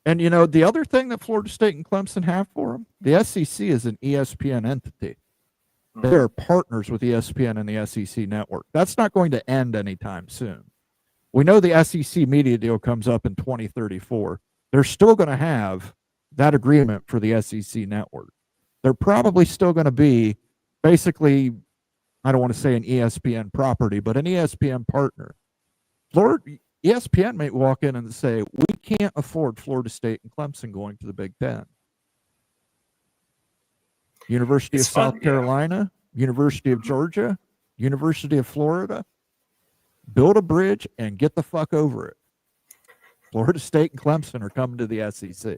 And the other thing that Florida State and Clemson have for them, the SEC is an ESPN entity. They are partners with ESPN and the SEC network. That's not going to end anytime soon. We know the SEC media deal comes up in 2034. They're still going to have that agreement for the SEC network. They're probably still going to be basically, I don't want to say an ESPN property, but an ESPN partner. ESPN may walk in and say, we can't afford Florida State and Clemson going to the Big Ten. University of South Carolina, University of Georgia, University of Florida, build a bridge and get the fuck over it. Florida State and Clemson are coming to the SEC.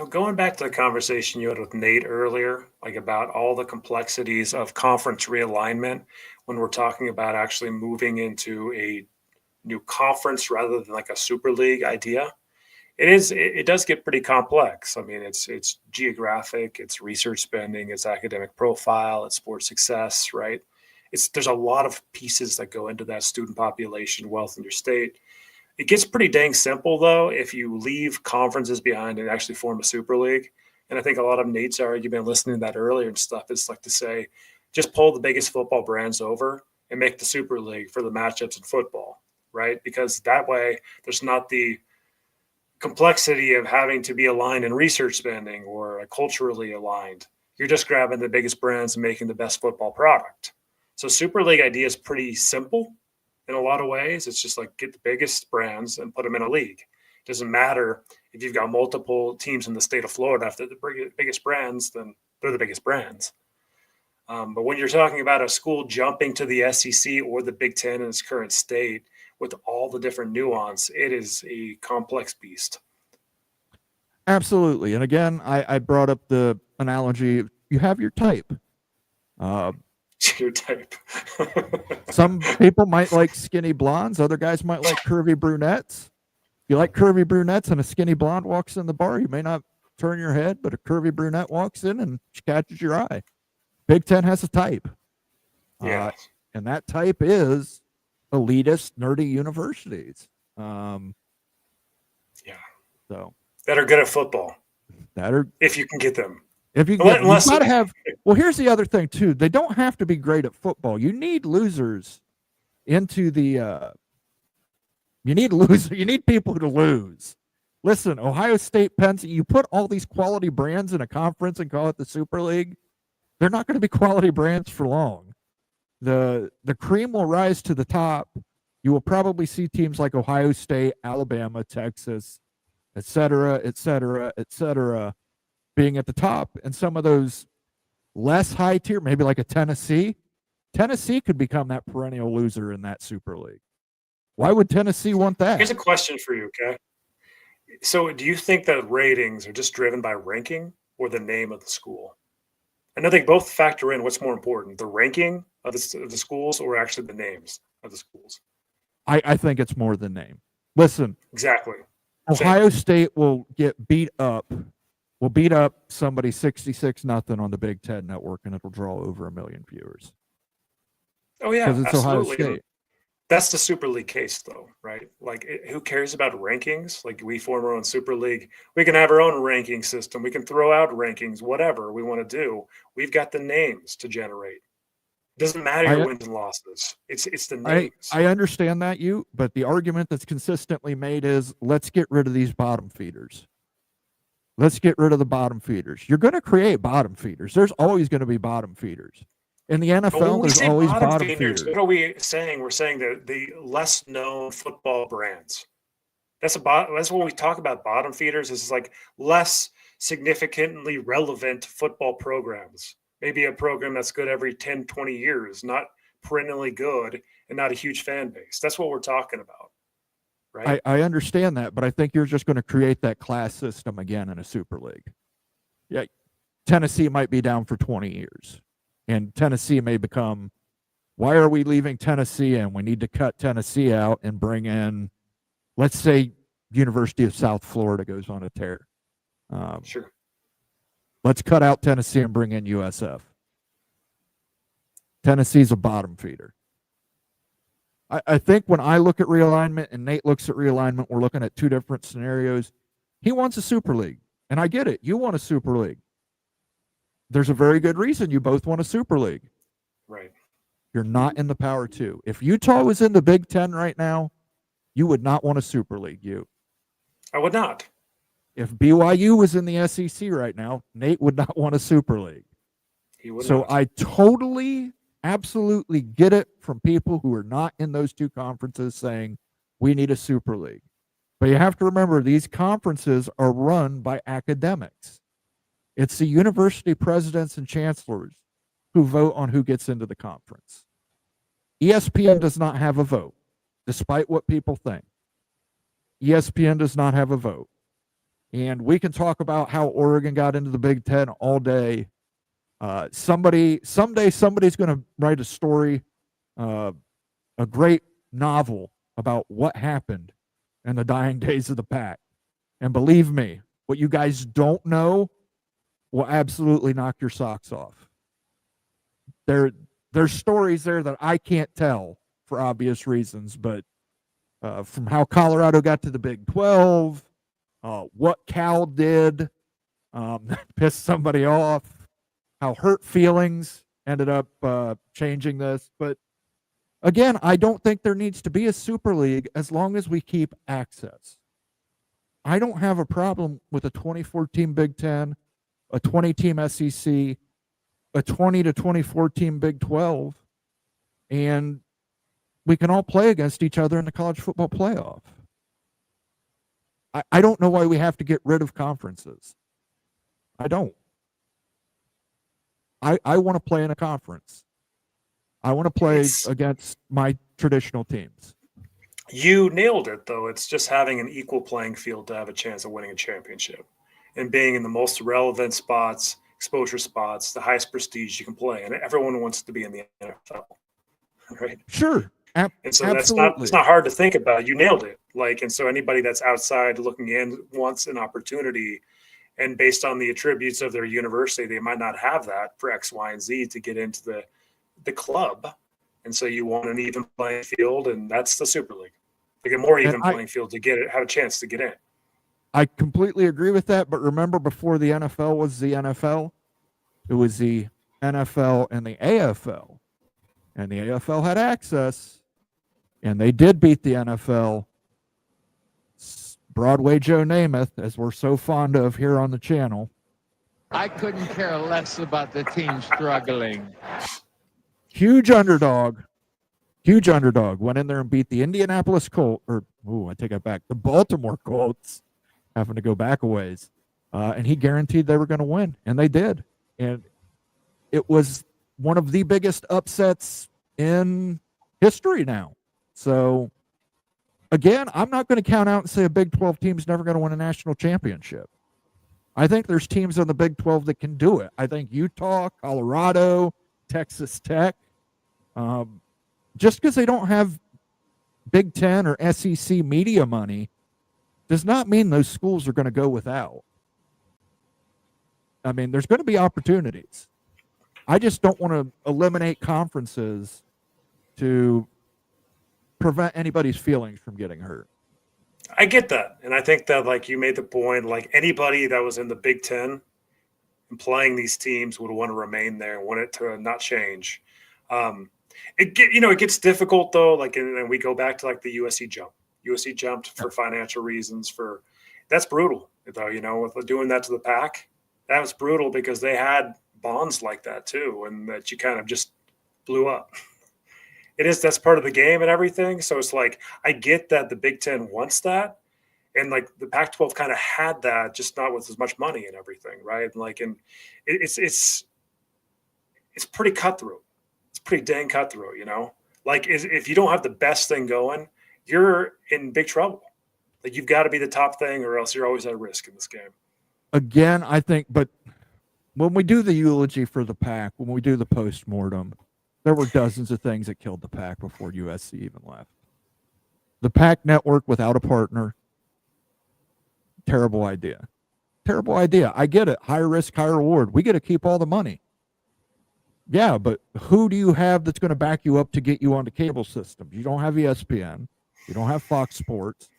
Going back to the conversation you had with Nate earlier, like about all the complexities of conference realignment, when we're talking about actually moving into a new conference rather than like a super league idea, it does get pretty complex. I mean, it's geographic, it's research spending, it's academic profile, it's sports success, right? There's a lot of pieces that go into that: student population, wealth in your state. It gets pretty dang simple, though, if you leave conferences behind and actually form a super league. And I think a lot of Nate's argument, listening to that earlier and stuff, is like to say, just pull the biggest football brands over and make the super league for the matchups in football, right? Because that way there's not the complexity of having to be aligned in research spending or culturally aligned. You're just grabbing the biggest brands and making the best football product. So Super League idea is pretty simple in a lot of ways. It's just like get the biggest brands and put them in a league. It doesn't matter if you've got multiple teams in the state of Florida. If they're the biggest brands, then they're the biggest brands. But when you're talking about a school jumping to the SEC or the Big Ten in its current state with all the different nuance, it is a complex beast. Absolutely. And again, I brought up the analogy, you have your type. Your type. Some people might like skinny blondes. Other guys might like curvy brunettes. If you like curvy brunettes and a skinny blonde walks in the bar, you may not turn your head, but a curvy brunette walks in and she catches your eye. Big Ten has a type. Yeah. And that type is elitist, nerdy universities. Yeah. So that are good at football. That are, if you can get them. If you gotta have, well, here's the other thing too. They don't have to be great at football. You need losers into the. You need people to lose. Listen, Ohio State, Penn. You put all these quality brands in a conference and call it the Super League. They're not going to be quality brands for long. The cream will rise to the top. You will probably see teams like Ohio State, Alabama, Texas, et cetera, being at the top, and some of those less high tier, maybe like a Tennessee. Tennessee could become that perennial loser in that Super League. Why would Tennessee want that? Here's a question for you, okay? So do you think that ratings are just driven by ranking or the name of the school? I know they both factor in what's more important, the ranking of the schools or actually the names of the schools. I think it's more than name. Listen. Exactly. Ohio State will get beat up. Will beat up somebody 66-0 on the Big Ten Network, and it'll draw over 1 million viewers. Oh yeah, because it's absolutely. Ohio State. That's the Super League case, though, right? Like, who cares about rankings? Like, we form our own Super League. We can have our own ranking system. We can throw out rankings, whatever we want to do. We've got the names to generate. It doesn't matter your wins and losses. It's the names. I understand that, but the argument that's consistently made is let's get rid of these bottom feeders. Let's get rid of the bottom feeders. You're going to create bottom feeders. There's always going to be bottom feeders. In the NFL, there's always bottom feeders. What are we saying? We're saying that the less known football brands. That's when we talk about bottom feeders. Is like less significantly relevant football programs. Maybe a program that's good every 10, 20 years, not perennially good and not a huge fan base. That's what we're talking about. Right? I understand that, but I think you're just going to create that class system again in a Super League. Yeah, Tennessee might be down for 20 years. And Tennessee may become, why are we leaving Tennessee in? We need to cut Tennessee out and bring in, let's say, University of South Florida goes on a tear. Sure. Let's cut out Tennessee and bring in USF. Tennessee's a bottom feeder. I think when I look at realignment and Nate looks at realignment, we're looking at two different scenarios. He wants a Super League, and I get it. You want a Super League. There's a very good reason you both want a Super League. Right. You're not in the Power 2. If Utah was in the Big Ten right now, you would not want a Super League. I would not. If BYU was in the SEC right now, Nate would not want a Super League. He would so not. I totally, absolutely get it from people who are not in those two conferences saying, we need a Super League. But you have to remember, these conferences are run by academics. It's the university presidents and chancellors who vote on who gets into the conference. ESPN does not have a vote, despite what people think. ESPN does not have a vote. And we can talk about how Oregon got into the Big Ten all day. Someday, somebody's going to write a story, a great novel about what happened in the dying days of the Pac. And believe me, what you guys don't know will absolutely knock your socks off. There's stories there that I can't tell for obvious reasons, but from how Colorado got to the Big 12, what Cal did that pissed somebody off, how hurt feelings ended up changing this. But again, I don't think there needs to be a Super League as long as we keep access. I don't have a problem with a 2014 Big Ten, a 20-team SEC, a 20 to 24 team Big 12, and we can all play against each other in the college football playoff. I don't know why we have to get rid of conferences. I don't. I want to play in a conference. I want to play against my traditional teams. You nailed it, though. It's just having an equal playing field to have a chance of winning a championship and being in the most relevant spots, exposure spots, the highest prestige you can play. And everyone wants to be in the NFL, right? Sure. And so absolutely. it's not hard to think about. You nailed it. Like, and so anybody that's outside looking in wants an opportunity, and based on the attributes of their university, they might not have that for X, Y, and Z to get into the club. And so you want an even playing field, and that's the Super League. Like a more even playing field to have a chance to get in. I completely agree with that. But remember, before the NFL was the NFL, it was the NFL and the AFL. And the AFL had access, and they did beat the NFL. Broadway Joe Namath, as we're so fond of here on the channel. I couldn't care less about the team struggling. Huge underdog. Went in there and beat the Indianapolis Colts, I take it back, the Baltimore Colts, having to go back a ways. And he guaranteed they were going to win, and they did. And it was one of the biggest upsets in history now. So, again, I'm not going to count out and say a Big 12 team's never going to win a national championship. I think there's teams in the Big 12 that can do it. I think Utah, Colorado, Texas Tech, just because they don't have Big 10 or SEC media money does not mean those schools are going to go without. I mean, there's going to be opportunities. I just don't want to eliminate conferences to prevent anybody's feelings from getting hurt. I get that. And I think that, like, you made the point, like, anybody that was in the Big 10 and playing these teams would want to remain there and want it to not change. It gets difficult, though. Like, and we go back to, like, the USC jump. USC jumped for financial reasons. That's brutal, though, with doing that to the Pac. That was brutal because they had bonds like that, too, and that you kind of just blew up. That's part of the game and everything. So it's like, I get that the Big 10 wants that. And like the Pac-12 kind of had that, just not with as much money and everything. Right. Like, and it's pretty cutthroat. It's pretty dang cutthroat, like if you don't have the best thing going, you're in big trouble. Like you've got to be the top thing or else you're always at risk in this game. Again, I think, but when we do the eulogy for the Pac, when we do the postmortem, there were dozens of things that killed the Pac before USC even left. The Pac network without a partner, terrible idea. Terrible idea. I get it. Higher risk, higher reward. We get to keep all the money. Yeah, but who do you have that's going to back you up to get you onto cable systems? You don't have ESPN. You don't have Fox Sports.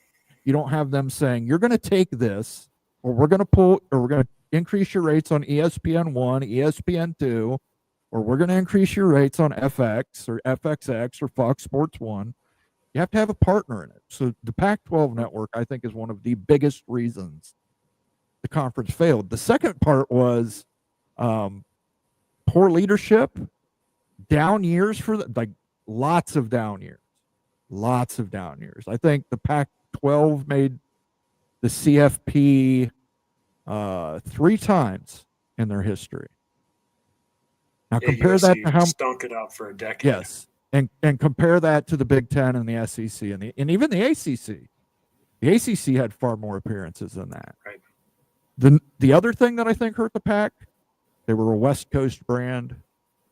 You don't have them saying, you're going to take this, or we're going to increase your rates on ESPN 1, ESPN 2, or we're going to increase your rates on FX or FXX or Fox Sports 1. You have to have a partner in it. So the Pac-12 network, I think, is one of the biggest reasons the conference failed. The second part was poor leadership, down years lots of down years. I think the Pac-12 made the CFP 3 times in their history. Now compare that to how stunk it out for a decade. Yes, and compare that to the Big 10 and the SEC and even the ACC. The ACC had far more appearances than that. Right. The other thing that I think hurt the Pac, they were a West Coast brand.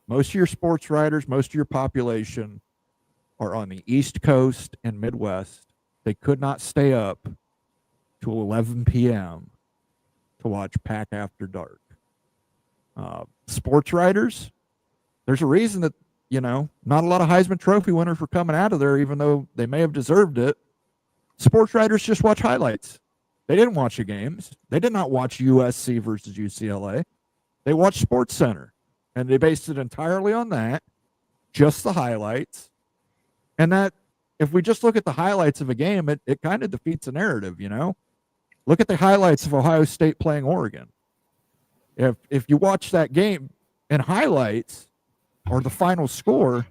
Most of your sports writers, most of your population are on the East Coast and Midwest. They could not stay up till 11 p.m. to watch Pac After Dark. Sports writers, there's a reason that, not a lot of Heisman Trophy winners were coming out of there, even though they may have deserved it. Sports writers just watch highlights. They didn't watch the games. They did not watch USC versus UCLA. They watched Sports Center, and they based it entirely on that, just the highlights. And that, if we just look at the highlights of a game, it kind of defeats the narrative, Look at the highlights of Ohio State playing Oregon. If you watch that game, and highlights or the final score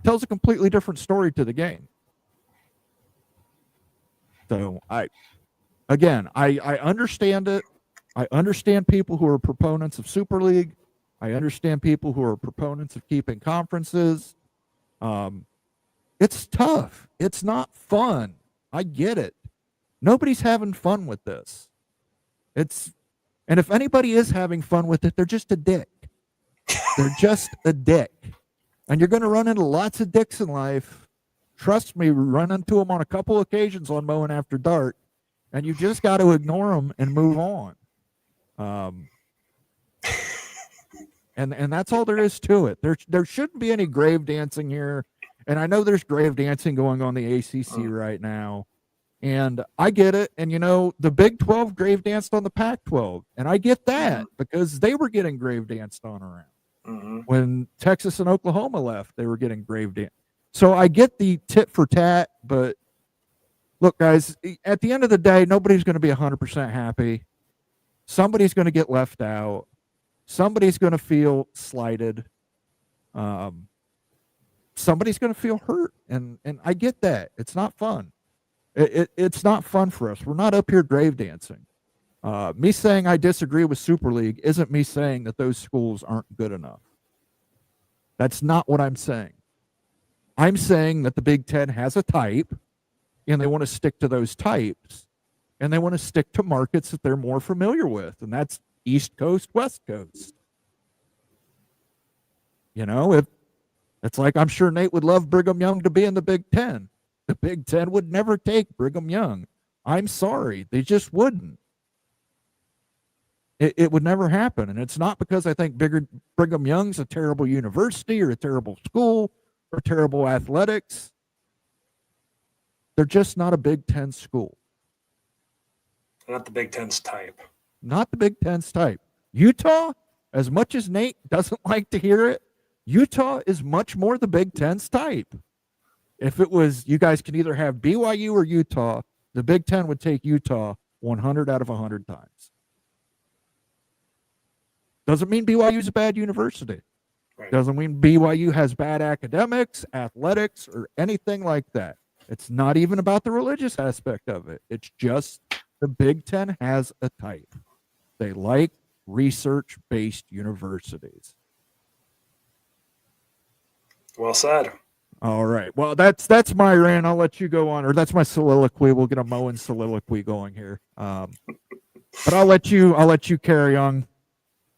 tells a completely different story to the game. So I understand it. I understand people who are proponents of Super League. I understand people who are proponents of keeping conferences. It's tough. It's not fun. I get it. Nobody's having fun with this. And if anybody is having fun with it, they're just a dick. They're just a dick. And you're going to run into lots of dicks in life. Trust me, run into them on a couple occasions on Mowing After Dark, and you just got to ignore them and move on. And that's all there is to it. There shouldn't be any grave dancing here. And I know there's grave dancing going on the ACC right now. And I get it. And, the Big 12 grave danced on the Pac-12. And I get that because they were getting grave danced on around. When Texas and Oklahoma left, they were getting grave danced. So I get the tit for tat. But look, guys, at the end of the day, nobody's going to be 100% happy. Somebody's going to get left out. Somebody's going to feel slighted. Somebody's going to feel hurt. And I get that. It's not fun. It's not fun for us. We're not up here grave dancing. Me saying I disagree with Super League isn't me saying that those schools aren't good enough. That's not what I'm saying. I'm saying that the Big Ten has a type, and they want to stick to those types, and they want to stick to markets that they're more familiar with, and that's East Coast, West Coast. It's like I'm sure Nate would love Brigham Young to be in the Big Ten. The Big Ten would never take Brigham Young. I'm sorry. They just wouldn't. It would never happen. And it's not because I think Brigham Young's a terrible university or a terrible school or terrible athletics. They're just not a Big Ten school. Not the Big Ten's type. Not the Big Ten's type. Utah, as much as Nate doesn't like to hear it, Utah is much more the Big Ten's type. If it was, you guys can either have BYU or Utah, the Big Ten would take Utah 100 out of 100 times. Doesn't mean BYU is a bad university. Right. Doesn't mean BYU has bad academics, athletics, or anything like that. It's not even about the religious aspect of it. It's just the Big Ten has a type. They like research-based universities. Well said. All right. Well, that's my rant. I'll let you go on, or that's my soliloquy. We'll get a Moen soliloquy going here. But I'll let you carry on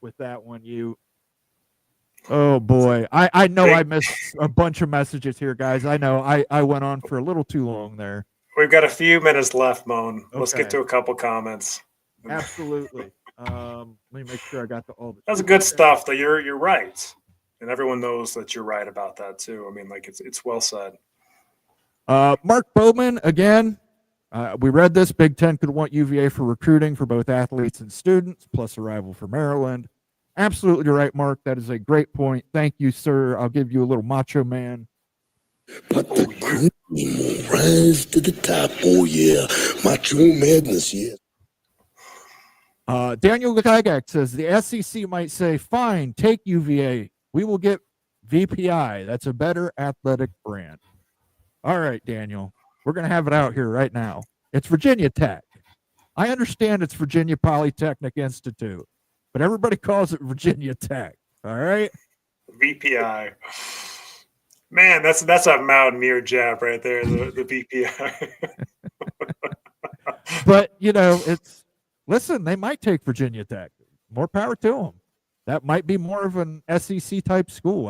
with that one. Oh boy, I know I missed a bunch of messages here, guys. I know I went on for a little too long there. We've got a few minutes left, Moan. Let's Okay. get to a couple comments. Absolutely. Let me make sure I got all the. That's good stuff. Though you're right, and everyone knows that you're right about that too. I mean, like it's well said. Mark Bowman again. We read this. Big Ten could want UVA for recruiting for both athletes and students, plus a rival for Maryland. Absolutely right, Mark. That is a great point. Thank you, sir. I'll give you a little Macho Man. But the cream will rise to the top. Oh, yeah. Macho madness, yeah. Daniel Gagak says the SEC might say, fine, take UVA. We will get VPI. That's a better athletic brand. All right, Daniel. We're going to have it out here right now. It's Virginia Tech. I understand it's Virginia Polytechnic Institute, but everybody calls it Virginia Tech. All right? VPI. Man, that's a Mountaineer jab right there, the VPI. But, listen, they might take Virginia Tech. More power to them. That might be more of an SEC type school.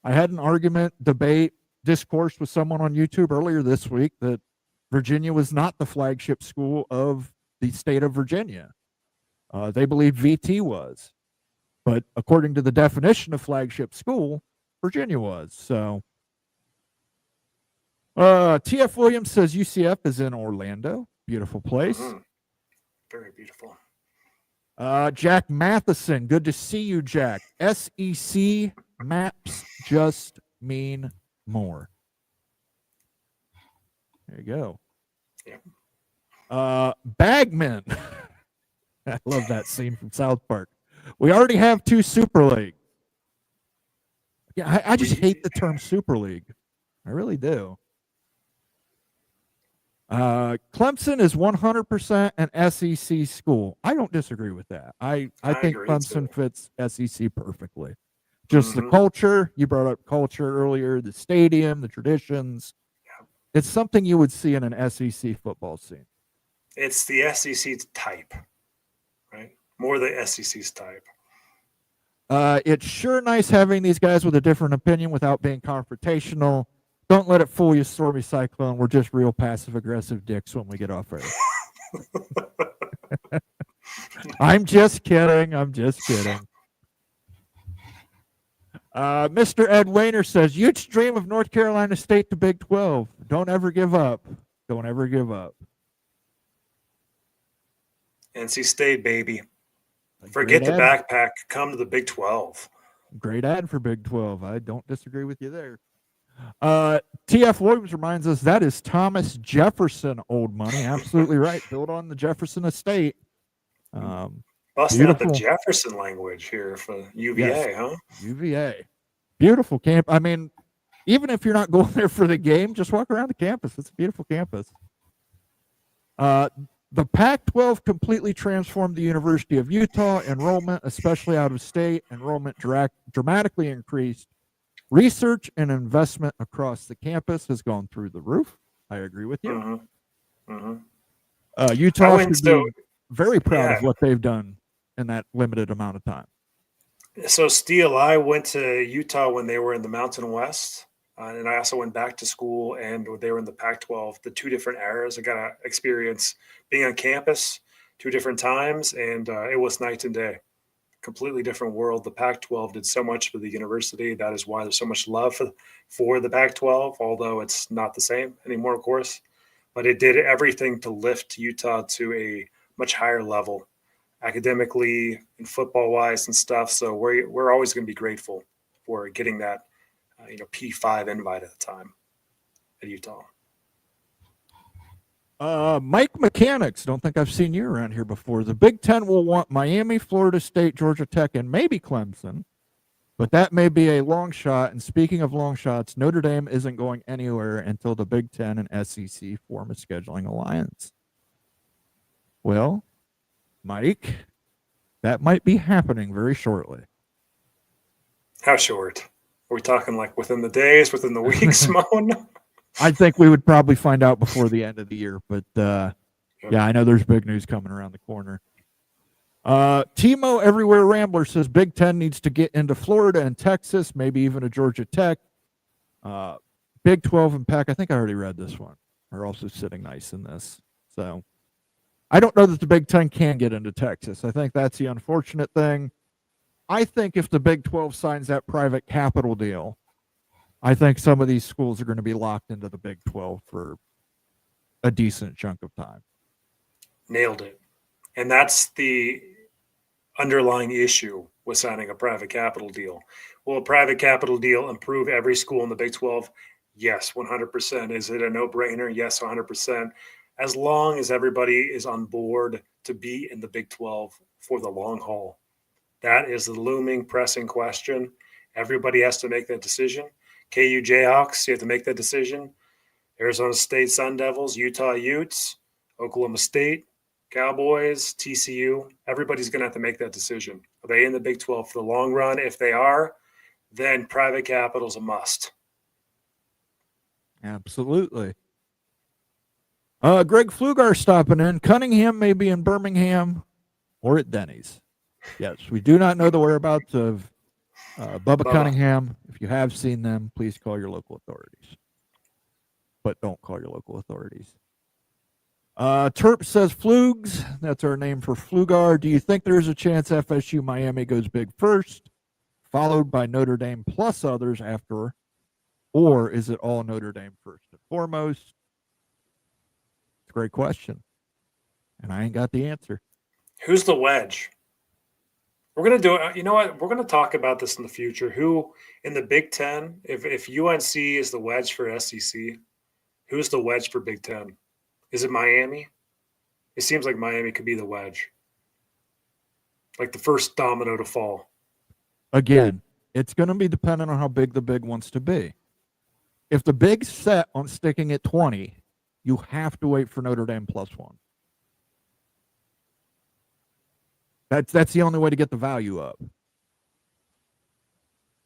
I had an argument, debate, discourse with someone on YouTube earlier this week that Virginia was not the flagship school of the state of Virginia. They believe VT was. But according to the definition of flagship school, Virginia was. So TF Williams says UCF is in Orlando. Beautiful place. Mm-hmm. Very beautiful. Jack Matheson, good to see you, Jack. SEC maps just mean more. There you go. Yeah. Bagman. I love that scene from South Park. We already have 2 Super League. Yeah, I just hate the term Super League. I really do. Clemson is 100% an SEC school. I don't disagree with that. I think agree, Clemson too. fits SEC perfectly. Just the culture. You brought up culture earlier, the stadium, the traditions. It's something you would see in an SEC football scene. It's the SEC's type, right? More the SEC's type. It's sure nice having these guys with a different opinion without being confrontational. Don't let it fool you, Stormy Cyclone. We're just real passive-aggressive dicks when we get off air. I'm just kidding. Mr. Ed Wayner says, Utes dream of North Carolina State to Big 12. Don't ever give up. NC State, baby. Forget the backpack. Come to the Big 12. Great ad for Big 12. I don't disagree with you there. TF Williams reminds us that is Thomas Jefferson old money. Absolutely right. Built on the Jefferson estate. Busting out the Jefferson language here for UVA, huh? UVA. Beautiful camp. I mean, even if you're not going there for the game, just walk around the campus. It's a beautiful campus. The Pac-12 completely transformed the University of Utah. Enrollment, especially out of state, dramatically increased. Research and investment across the campus has gone through the roof. I agree with you. Utah should be very proud of what they've done in that limited amount of time. So, Steele, I went to Utah when they were in the Mountain West, and I also went back to school, and they were in the Pac-12, the two different eras. I got to experience being on campus 2 different times, and it was night and day. Completely different world. The Pac-12 did so much for the university. That is why there's so much love for the Pac-12, although it's not the same anymore, of course. But it did everything to lift Utah to a much higher level, academically and football-wise and stuff. So we're always going to be grateful for getting that, P5 invite at the time at Utah. Mike Mechanics, don't think I've seen you around here before. The Big Ten will want Miami, Florida State, Georgia Tech, and maybe Clemson, but that may be a long shot. And speaking of long shots, Notre Dame isn't going anywhere until the Big Ten and SEC form a scheduling alliance. Well, Mike, that might be happening very shortly. How short? Are we talking like within the days, within the weeks, Moan? I think we would probably find out before the end of the year, but yeah, I know there's big news coming around the corner. Timo Everywhere Rambler says Big Ten needs to get into Florida and Texas, maybe even a Georgia Tech. Big 12 and Pac, I think I already read this one, are also sitting nice in this. So I don't know that the Big Ten can get into Texas. I think that's the unfortunate thing. I think if the Big 12 signs that private capital deal, I think some of these schools are going to be locked into the Big 12 for a decent chunk of time. Nailed it. And that's the underlying issue with signing a private capital deal. Will a private capital deal improve every school in the Big 12? Yes, 100%. Is it a no-brainer? Yes, 100%. As long as everybody is on board to be in the Big 12 for the long haul. That is the looming, pressing question. Everybody has to make that decision. KU Jayhawks, you have to make that decision. Arizona State Sun Devils, Utah Utes, Oklahoma State, Cowboys, TCU. Everybody's going to have to make that decision. Are they in the Big 12 for the long run? If they are, then private capital is a must. Absolutely. Greg Flugar stopping in. Cunningham may be in Birmingham or at Denny's. Yes, we do not know the whereabouts of Bubba Cunningham. If you have seen them, please call your local authorities. But don't call your local authorities. Terp says Flugs. That's our name for Flugar. Do you think there's a chance FSU Miami goes big first, followed by Notre Dame plus others after? Or is it all Notre Dame first and foremost? It's a great question. And I ain't got the answer. Who's the wedge? We're going to do it. You know what? We're going to talk about this in the future. Who in the Big Ten, if UNC is the wedge for SEC, who's the wedge for Big Ten? Is it Miami? It seems like Miami could be the wedge. Like the first domino to fall. Again, It's going to be dependent on how big the big wants to be. If the big's set on sticking at 20, you have to wait for Notre Dame +1. That's the only way to get the value up.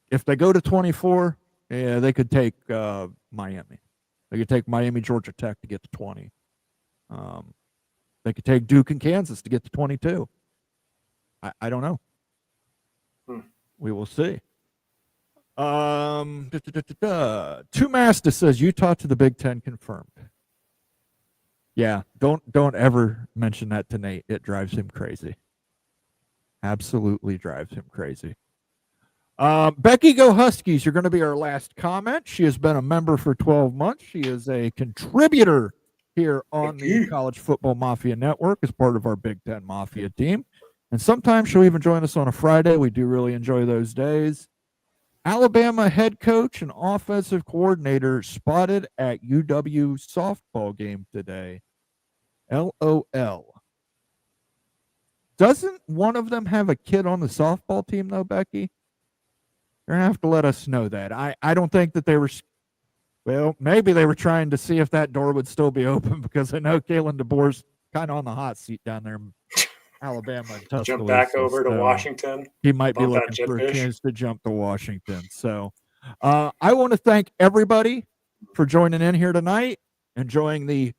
If they go to 24, yeah, they could take Miami. They could take Miami, Georgia Tech to get to 20. They could take Duke and Kansas to get to 22. I don't know. We will see. Two Master says Utah to the Big Ten confirmed. Yeah, don't ever mention that to Nate. It drives him crazy. Absolutely drives him crazy. Becky Go Huskies, you're going to be our last comment. She has been a member for 12 months. She is a contributor here on the College Football Mafia Network as part of our Big Ten Mafia team. And sometimes she'll even join us on a Friday. We do really enjoy those days. Alabama head coach and offensive coordinator spotted at UW softball game today. LOL. Doesn't one of them have a kid on the softball team, though, Becky? You're going to have to let us know that. I don't think that they were, well, maybe they were trying to see if that door would still be open, because I know Kalen DeBoer's kind of on the hot seat down there in Alabama and Tuscaloosa. Jump back over to Washington. He might be looking for a chance to jump to Washington. So I want to thank everybody for joining in here tonight, enjoying the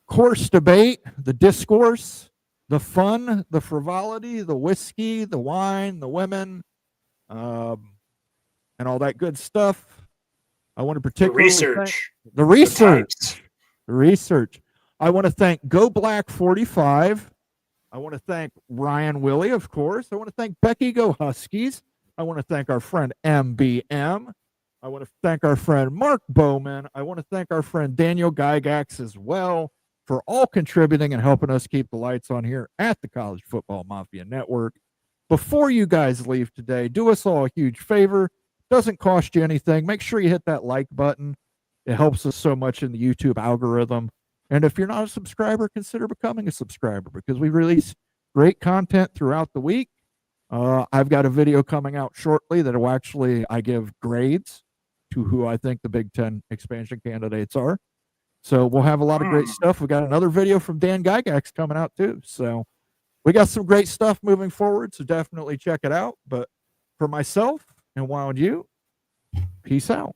course debate, the discourse, the fun, the frivolity, the whiskey, the wine, the women, and all that good stuff. I want to particularly thank the research. I want to thank Go Black 45. I want to thank Ryan Willie, of course. I want to thank Becky Go Huskies. I want to thank our friend MBM. I want to thank our friend Mark Bowman. I want to thank our friend Daniel Gygax as well for all contributing and helping us keep the lights on here at the College Football Mafia Network. Before you guys leave today, do us all a huge favor. Doesn't cost you anything. Make sure you hit that like button. It helps us so much in the YouTube algorithm. And if you're not a subscriber, consider becoming a subscriber, because we release great content throughout the week. I've got a video coming out shortly that will actually, I give grades to who I think the Big Ten expansion candidates are. So we'll have a lot of great stuff. We got another video from Dan Gygax coming out too. So we got some great stuff moving forward. So definitely check it out. But for myself and Wild You, peace out.